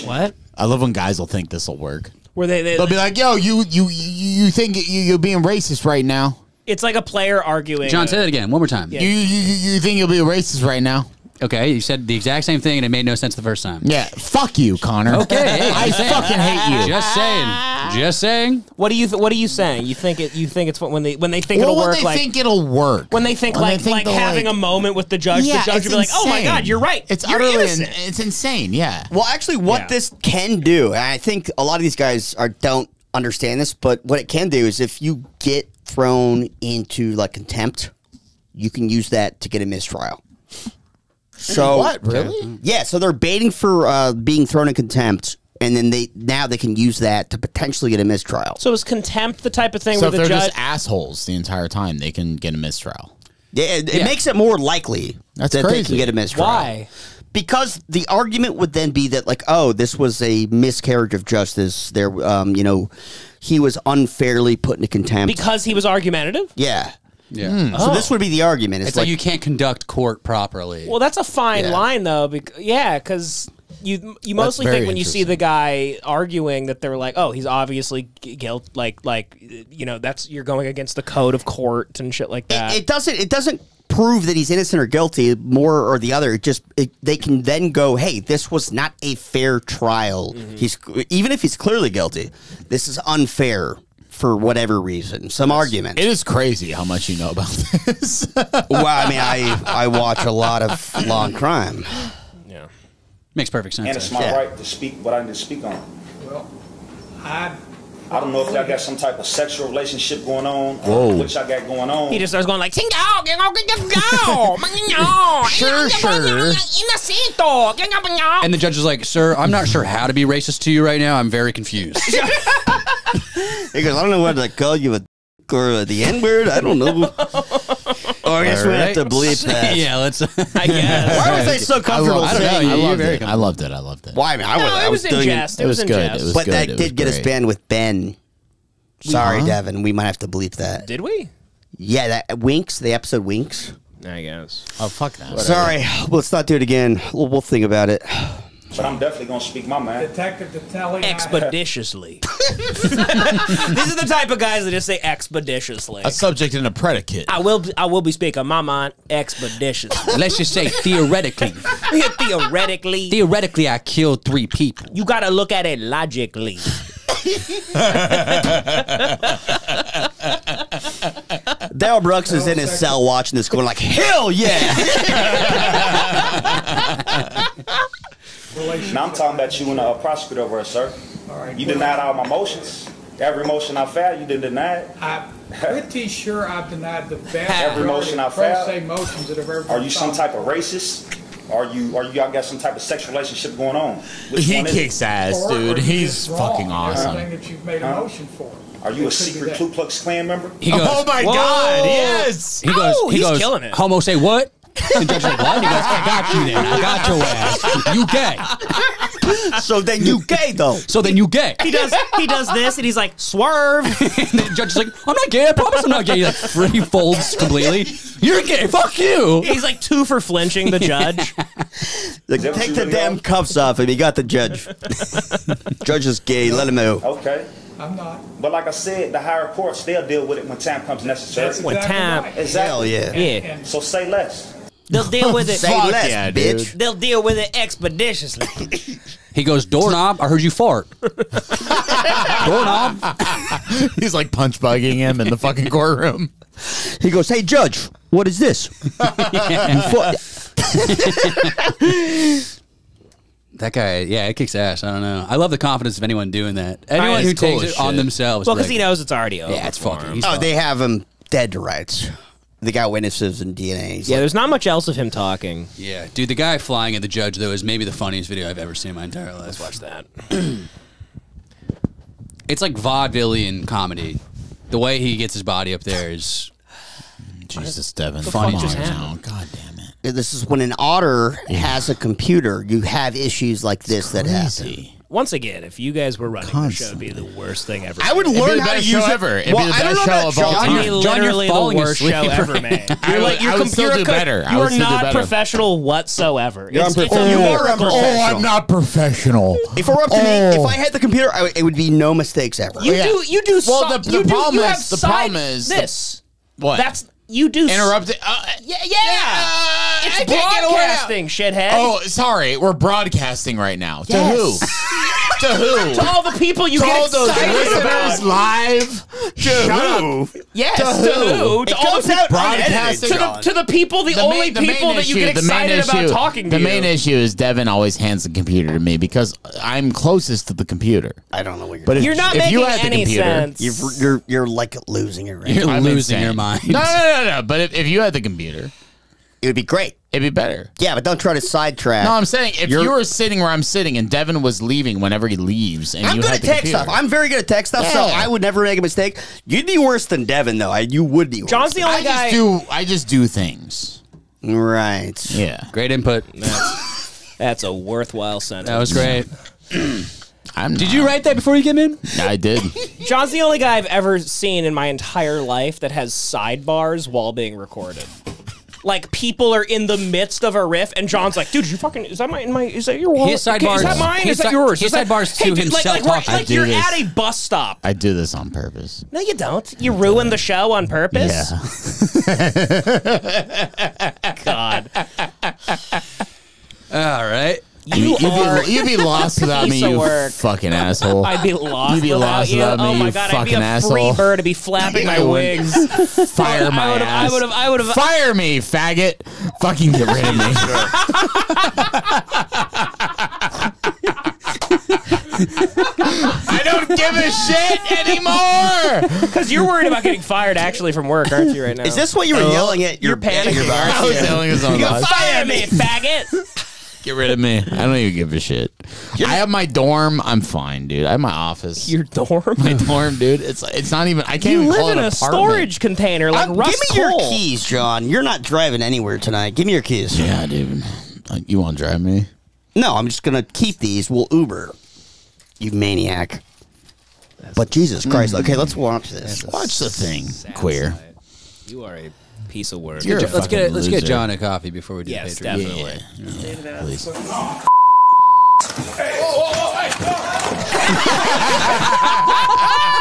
What? I love when guys will think this will work. Where They'll be like, "Yo, you think you're being racist right now?" It's like a player arguing. John, say that again, one more time. Yeah. You think you'll be a racist right now? Okay, you said the exact same thing and it made no sense the first time. Yeah, fuck you, Connor. Okay, hey, I fucking hate you. Just saying. What are you saying? You think it's when they think it'll work? They think it'll work. When they think like having a moment with the judge will be like, "Oh my God, you're right. It's you're utterly innocent." it's insane. Yeah. Well, actually, what this can do, and I think a lot of these guys don't understand this, but what it can do is if you get thrown into like contempt, you can use that to get a mistrial. So what, really? Yeah, so they're baiting for being thrown in contempt, and then they can use that to potentially get a mistrial. So is contempt the type of thing So where if the they're judge just assholes the entire time, they can get a mistrial. Yeah, it makes it more likely that crazy. they can get a mistrial. Why? Because the argument would then be that, like, oh, this was a miscarriage of justice. There, he was unfairly put into contempt because he was argumentative. Yeah. Yeah. So this would be the argument. It's like you can't conduct court properly. Well, that's a fine line, though. Because you mostly think when you see the guy arguing that they're like, oh, he's obviously guilty. Like that's you're going against the code of court and shit like that. It doesn't prove that he's innocent or guilty, more or the other. They can then go, hey, this was not a fair trial. Even if he's clearly guilty, this is unfair. For whatever reason, some argument. It is crazy how much you know about this. Well, I mean, I watch a lot of law and crime. Yeah, makes perfect sense. And it's my right to speak what I need to speak on. Well, I don't know if y'all got some type of sexual relationship going on, or what y'all got going on. He just starts going like, sure. And the judge is like, sir, I'm not sure how to be racist to you right now. I'm very confused. He goes, I don't know whether to call you or the N-word. I don't know. Or I guess we have to bleep that. Yeah, let's. I guess. Why was I so comfortable? I loved it. Why? I mean, it was in jest. It was good. But that did get us banned with Ben. Sorry, Devin. We might have to bleep that. Did we? Yeah, that Winks, the episode Winks. I guess. Oh, fuck that. Sorry. Let's not do it again. We'll think about it. But I'm definitely gonna speak my mind. Detective Detelli. Expeditiously. These are the type of guys that just say expeditiously. A subject and a predicate. I will be speaking my mind expeditiously. Let's just say theoretically. Theoretically. Theoretically, I killed 3 people. You gotta look at it logically. Daryl Brooks is in his cell watching this, going like, "Hell yeah!" Now I'm talking about you and a prosecutor over here, sir. All right, You denied all my motions. Every motion I filed, you didn't deny it. I'm pretty sure I've denied the vast Every motion I pro filed. se motions that have ever been Are you some filed. type of racist? Are y'all got some type of sexual relationship going on? Which He one is kicks it? ass, Or dude. are you He's just wrong fucking in awesome. everything that you've made a motion for. Are you a It could be secret that. Ku Klux Klan member? He goes, Oh my God! Yes. He goes, Oh, he he's goes, killing it. Homo say what? The judge's like, what? He goes, I got you then. I got your ass. You gay. So then you gay though. So then you gay. He does this and he's like, swerve. And the judge is like, I'm not gay. I promise I'm not gay. He like free folds completely. You're gay. Fuck you. He's like 2 for flinching the judge. Like, take the damn cuffs off him. He got the judge. Judge is gay. Let him out. Okay. I'm not. But like I said, the higher courts, they'll deal with it when time comes necessary. That's When exactly time- right. Exactly. Hell yeah. Yeah. So say less. They'll deal with it. Say Fuck less, yeah, bitch. dude. They'll deal with it expeditiously. He goes, doorknob, I heard you fart. Doorknob. He's like punch bugging him in the fucking courtroom. He goes, "Hey, judge, what is this?" That guy, yeah, it kicks ass. I don't know. I love the confidence of anyone doing that. Anyone who it's cool takes as it on shit. themselves. Well, because like, he knows it's already over. yeah, it's for fucking. him. He's Oh, fucked. they have him dead to rights. They got witnesses and DNA. He's Yeah, like, there's not much else of him talking. Yeah, dude, the guy flying at the judge though is maybe the funniest video I've ever seen in my entire life. Let's watch that. It's like vaudevillian comedy. The way he gets his body up there is Jesus, Devin. fuck Come just on happened? now. God damn it. this is when an otter has a computer. You have issues like this that happen. Crazy. Once again, if you guys were running the show, it'd be the worst thing ever. I would It'd be learn the how to best use show it. ever. It'd be Well, the I don't best know show about of all John. time. It'd be literally the falling worst asleep, show ever right? made. I You're would- like, your I would still computer do better. I You would are still do not better. professional whatsoever. You're It's a unprofessional. miracle. Oh, I'm not professional. If it were up to me, if I had the computer, it would be no mistakes ever. You do. Well, so- the you do- problem you is- have the side- problem is- this. What? That's you do. Interrupted. Yeah. I It's can't get a word out. broadcasting, shithead. Oh, sorry. We're broadcasting right now. Yes. To who? To who? To all the people you To get all those excited listeners about. live? Shut up. Yes, to who? To all the people broadcasting. to the people, the only people that you get excited about talking to. The main issue is Devin always hands the computer to me because I'm closest to the computer. I don't know what you're But You're not if making you had the any computer, sense. You're like losing it right You're now. I'm losing insane. your mind. No. But if you had the computer, It would be great. it'd be better. Yeah, but don't try to sidetrack. No, I'm saying if you were sitting where I'm sitting and Devin was leaving whenever he leaves, and I'm you good had at the tech computer. stuff. I'm very good at tech stuff, so Yeah. I would never make a mistake. You'd be worse than Devin, though. You would be worse. John's the only guy. I just do things. Right. Yeah. Great input. That's a worthwhile sentence. That was great. Did you write that before you came in? I did. John's the only guy I've ever seen in my entire life that has sidebars while being recorded. Like people are in the midst of a riff, and John's like, "Dude, you fucking is that is that your wallet? His sidebars- Is that mine? his Is that si- yours? his Is that, sidebars to dude, himself Like talking. I do you're this. at a bus stop. I do this on purpose. No, you don't. You ruin the show on purpose. Yeah. God. All right. You'd be lost without me, piece of you work. fucking asshole. I'd be lost. You'd be without lost you. without me, Oh my you god, I'd be fucking a asshole. free bird to be flapping my I would. wings. Fire my ass. I would have. Fire me, faggot. Fucking get rid of me. I don't give a shit anymore. Because you're worried about getting fired actually from work, aren't you, right now? Is this what you were yelling at? You're panicking. I was telling his own boss. Fire me, faggot. Get rid of me. I don't even give a shit. I have my dorm. I'm fine, dude. I have my office. Your dorm? My dorm, dude. It's not even. I can't You even call live it in an a apartment. storage container like Give Russ me your Cole. keys, John. You're not driving anywhere tonight. Give me your keys. Yeah, dude. You want to drive me? No, I'm just gonna keep these. We'll Uber. You maniac. But Jesus Christ. Okay, let's watch this. Watch the thing, queer. You are a piece of work. You're a Let's get fucking let's get loser. John a coffee before we do Yes, Patreon. definitely. Yeah, please.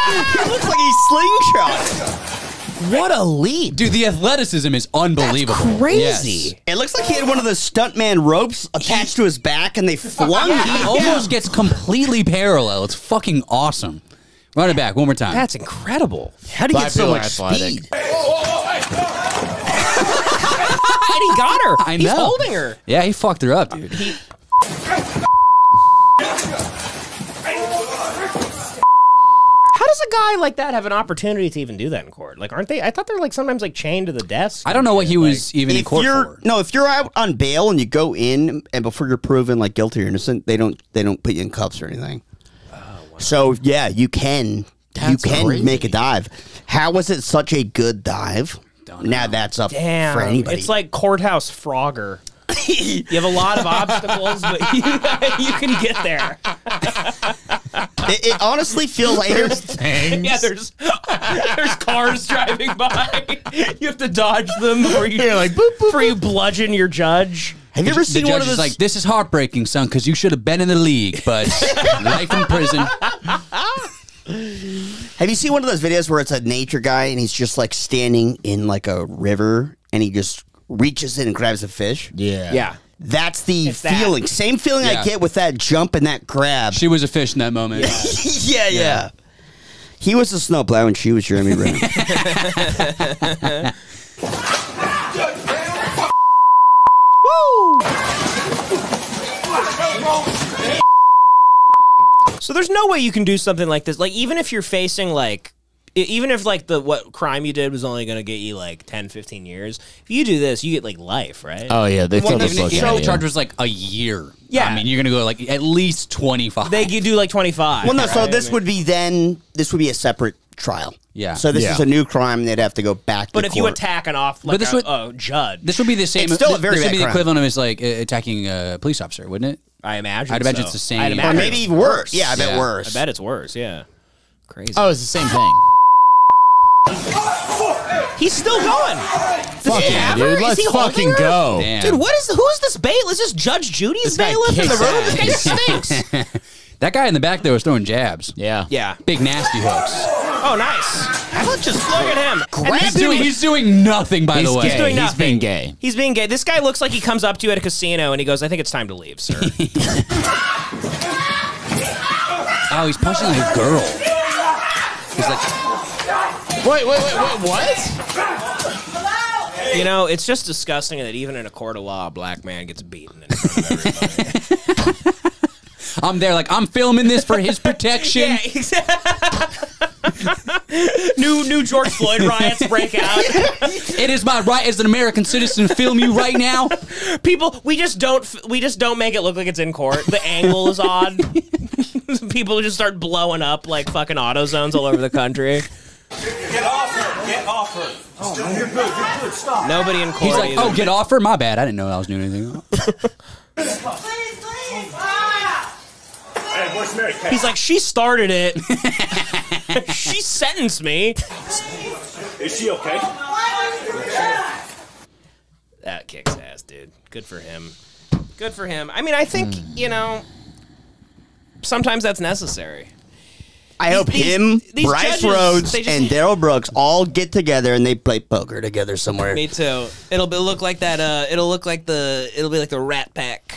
It looks like he's slingshot. What a leap. Dude, the athleticism is unbelievable. That's crazy. Yes. It looks like he had one of the stuntman ropes attached to his back and they flung him. He almost gets completely parallel. It's fucking awesome. Run it back one more time. That's incredible. How do you get so much athletic. speed? And he got her. I He's know. holding her. Yeah, he fucked her up, dude. How does a guy like that have an opportunity to even do that in court? Like, aren't they? I thought they're like sometimes like chained to the desk. I don't know what he was even in If court you're for. no, if you're out on bail and you go in and before you're proven like guilty or innocent, they don't put you in cuffs or anything. Oh, wow. So yeah, you can crazy. make a dive. How was it such a good dive? Now that's up for anybody. It's like Courthouse Frogger. You have a lot of obstacles, but you can get there. It honestly feels like Yeah, there's cars driving by. You have to dodge them before you before you bludgeon your judge. Have you ever seen the one judge of is those? like, this is heartbreaking, son, because you should have been in the league, but life in prison. Have you seen one of those videos where it's a nature guy and he's just like standing in like a river and he just reaches in and grabs a fish? Yeah. That's the It's that. feeling. Same feeling Yeah. I get with that jump and that grab. She was a fish in that moment. Yeah. He was a snowplow and she was Jeremy Renner. So there's no way you can do something like this. Like, even if you're facing like, even if like what crime you did was only going to get you like 10, 15 years, if you do this, you get like life, right? Oh yeah, they throw the Even book if at the you. charge was like a year. Yeah. I mean, you're going to go like at least 25. They do like 25. Well, no, so right? this would be a separate trial. Yeah. So this Yeah. is a new crime. They'd have to go back to But if you court. attack an off like this a would- judge, This would be the same. It's still a very this would bad be the crime. equivalent of like attacking a police officer, wouldn't it? I imagine. I'd imagine so. it's the same. I'd Or imagine Or maybe it's even worse. Yeah, I bet Yeah. worse. I bet it's worse. Yeah. Crazy. Oh, it's the same thing. He's still going. Fuck yeah, dude. Is Let's he holding fucking her? go. Damn. Dude, who's this bailiff? Is this Judge Judy's This guy bailiff in the kicks room? ass. This guy stinks. That guy in the back there was throwing jabs. Yeah. Yeah. Big nasty hooks. Oh, nice. How about just look at him? And He's doing nothing, by the way. Gay. doing He's nothing. being gay. He's being gay. This guy looks like he comes up to you at a casino and he goes, "I think it's time to leave, sir." Oh, he's punching like a girl. He's like, Wait, what? You know, it's just disgusting that even in a court of law, a black man gets beaten in front of everybody. I'm there like, I'm filming this for his protection. Yeah, exactly. New George Floyd riots break out. It is my right as an American citizen to film you right now. People, we just don't make it look like it's in court. The angle is odd. People just start blowing up like fucking auto zones all over the country. Get off her! Get off her! Oh, man, you're good, stop. Nobody in court. He's like, either. oh, get off her? My bad. I didn't know I was doing anything. Hey, where's Mary Kay? He's like, she started it. She sentenced me. Is she okay? That kicks ass, dude. Good for him. Good for him. I mean, I think, you know, sometimes that's necessary. I hope these Brice judges, Rhodes, they just- and Daryl Brooks all get together and they play poker together somewhere. Me too. It'll look like that. It'll be like the Rat Pack.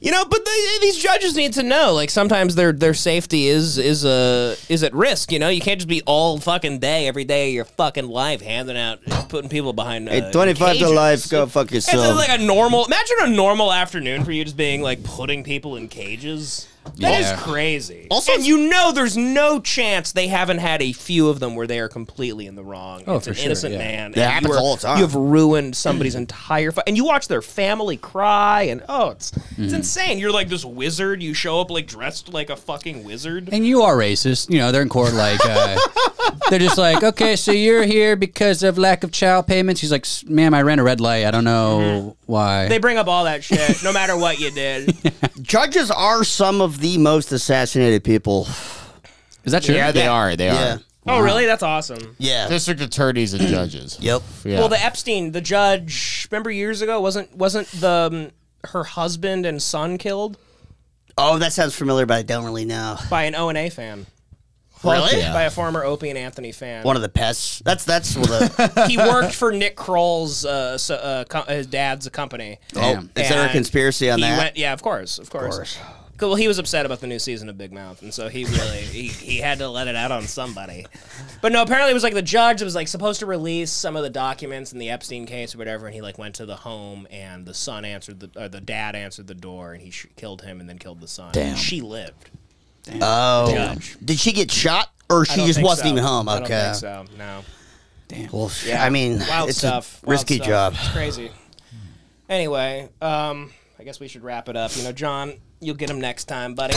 You know, but these judges need to know. Like, sometimes their safety is at risk. You know, you can't just be all fucking day, every day of your fucking life, handing out, putting people behind. Hey, 25 to cages. life, go fuck It's yourself. like a normal. Imagine a normal afternoon for you just being like putting people in cages. That is Yeah. crazy. Also, and you know, there's no chance they haven't had a few of them where they are completely in the wrong. Oh, It's for an sure, innocent yeah. man. That and happens all the time. You have ruined somebody's entire. And you watch their family cry, and it's insane. You're like this wizard. You show up like dressed like a fucking wizard. And you are racist. You know, they're in court like, they're just like, okay, so you're here because of lack of child payments. He's like, ma'am, I ran a red light. I don't know why. They bring up all that shit, no matter what you did. Judges are some of the most assassinated people. Is that true? Yeah, they are. They Yeah. are. Oh, really? That's awesome. Yeah. District attorneys and judges. Yep. Yeah. Well, the Epstein, the judge, remember years ago, wasn't the her husband and son killed? Oh, that sounds familiar, but I don't really know. By an O&A fan. Really? Yeah. By a former Opie and Anthony fan. One of the pests. That's what He worked for Nick Kroll's his dad's company. Damn. Is there a conspiracy on that? Yeah, of course. Well, he was upset about the new season of Big Mouth, and so he really he had to let it out on somebody. But no, apparently it was like the judge was like supposed to release some of the documents in the Epstein case or whatever, and he like went to the home, and the son answered the dad answered the door, and he killed him and then killed the son. Damn. She lived. Damn. Oh, Judge. Did she get shot, or she just wasn't even home? Okay, I don't think so. No. Damn. Well, yeah. I mean, Wild it's stuff. a risky job. It's crazy. Anyway, I guess we should wrap it up. You know, John, you'll get him next time, buddy.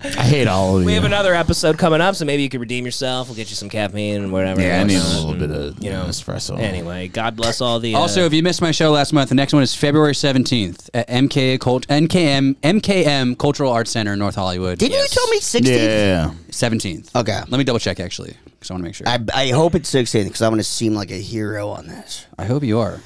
I hate all of you. We have another episode coming up, so maybe you could redeem yourself. We'll get you some caffeine and whatever. Yeah, I need a little bit of espresso. Anyway, God bless all the. Also, if you missed my show last month, the next one is February 17th at MKM Cultural Arts Center in North Hollywood. Didn't you tell me 16th? Yeah. 17th. Okay. Let me double check, actually, because I want to make sure. I hope it's 16th, because I'm going to seem like a hero on this. I hope you are.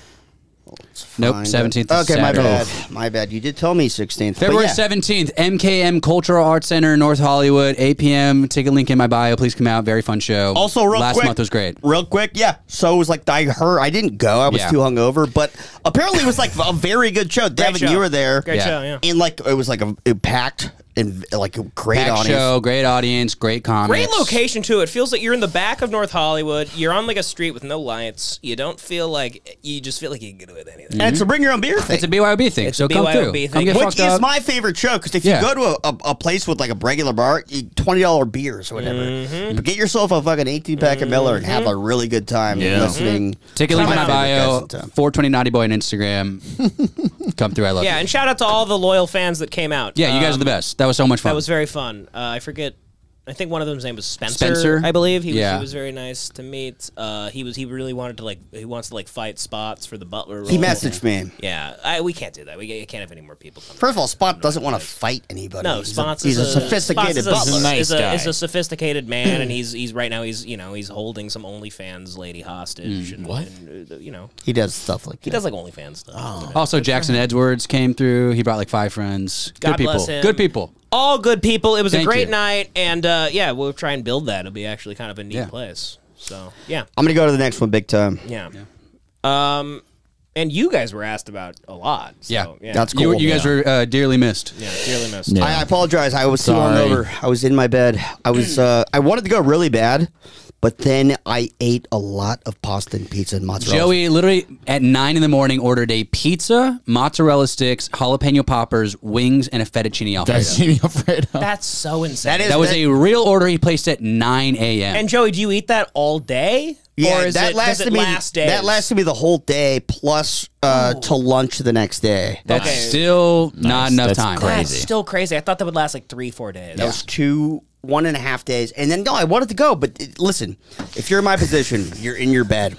Nope, 17th. Okay, my Saturday. bad. My bad. You did tell me 16th. February 17th, MKM Cultural Arts Center, North Hollywood, 8 p.m. Ticket link in my bio. Please come out. Very fun show. Also, last month was great. Real quick, yeah. So it was like I didn't go. I was too hungover, but apparently it was like a very good show. Devin, you were there. Great show, yeah. And like it was like it packed and like a great Packed audience. show, great audience, great comics. Great location too. It feels like you're in the back of North Hollywood. You're on like a street with no lights. You don't feel like you just feel like you can get away with anything. And it's a bring your own beer thing. It's a BYOB thing. It's so a come through. BYOB Come thing. get Which fucked is up. my favorite show, because if you go to a place with like a regular bar, $20 beers or whatever, but get yourself a fucking 18-pack of Miller and have a really good time listening. Ticket link in my bio. Guys in town. 420 Naughty Boy on Instagram. Come through. I love you. Yeah, and shout out to all the loyal fans that came out. Yeah, you guys are the best. That was so much fun. That was very fun. I forget. I think one of them's name was Spencer. Spencer? I believe he Yeah. was very nice to meet. He really wanted to he wants to fight spots for the Butler role. He messaged me. Yeah, we can't do that. We can't have any more people come. First of all, Spot doesn't want to fight anybody. No, he's a sophisticated butler. He's a sophisticated man, and he's right now he's holding some OnlyFans lady hostage. And, what? And, he does stuff like that. He does like OnlyFans stuff. Also, Jackson Edwards came through. He brought like 5 friends. God Good people. bless him. Good people. All good people. It was a Thank great you. night, and yeah, we'll try and build that. It'll be actually kind of a neat place. So yeah, I'm gonna go to the next one big time. yeah. And you guys were asked about a lot. So, yeah, That's cool. You guys were dearly missed. yeah, dearly missed. Yeah. I apologize. I was too Sorry. hungover. I was in my bed. I was. I wanted to go really bad, but then I ate a lot of pasta and pizza and mozzarella. Joey literally at 9 in the morning ordered a pizza, mozzarella sticks, jalapeno poppers, wings, and a fettuccine alfredo. Fettuccine Alfredo. That's so insane. That is That was a real order he placed at 9 a.m. And Joey, do you eat that all day? Yeah, or is that it, lasted does it me. last days? That lasted me the whole day, plus to lunch the next day. That's Okay. still not enough That's time. crazy. That's still crazy. I thought that would last like 3-4 days. That was 1.5 days, and then no, I wanted to go, but listen, if you're in my position, you're in your bed.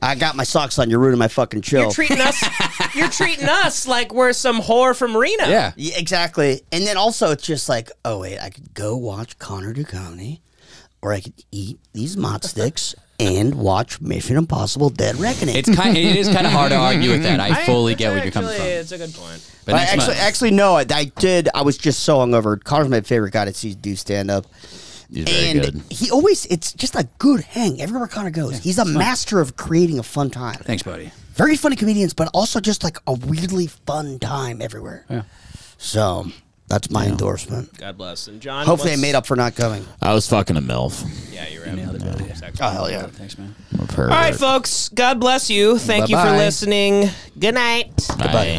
I got my socks on. You're ruining my fucking chill. You're treating us. You're treating us like we're some whore from Reno. Yeah. Yeah, exactly. And then also, it's just like, oh wait, I could go watch Connor Duchovny, or I could eat these mott sticks and watch Mission Impossible: Dead Reckoning. It is kind of hard to argue with that. I fully get where you're coming from. It's a good point. But But next month. actually, no, I did. I was just so hungover. Connor's my favorite guy to see do stand up. He's very And good. he always, it's just a good hang everywhere Connor goes. He's a master of creating a fun time. Thanks, buddy. Very funny comedians, but also just like a weirdly fun time everywhere. Yeah. So that's my endorsement. God bless. And John, Hopefully, I made up for not coming. I was fucking a MILF. Yeah, you're right. Oh hell yeah! Thanks, man. I'm a pervert. All right, folks. God bless you. Thank you for Bye-bye. listening. Good night. Bye. Bye.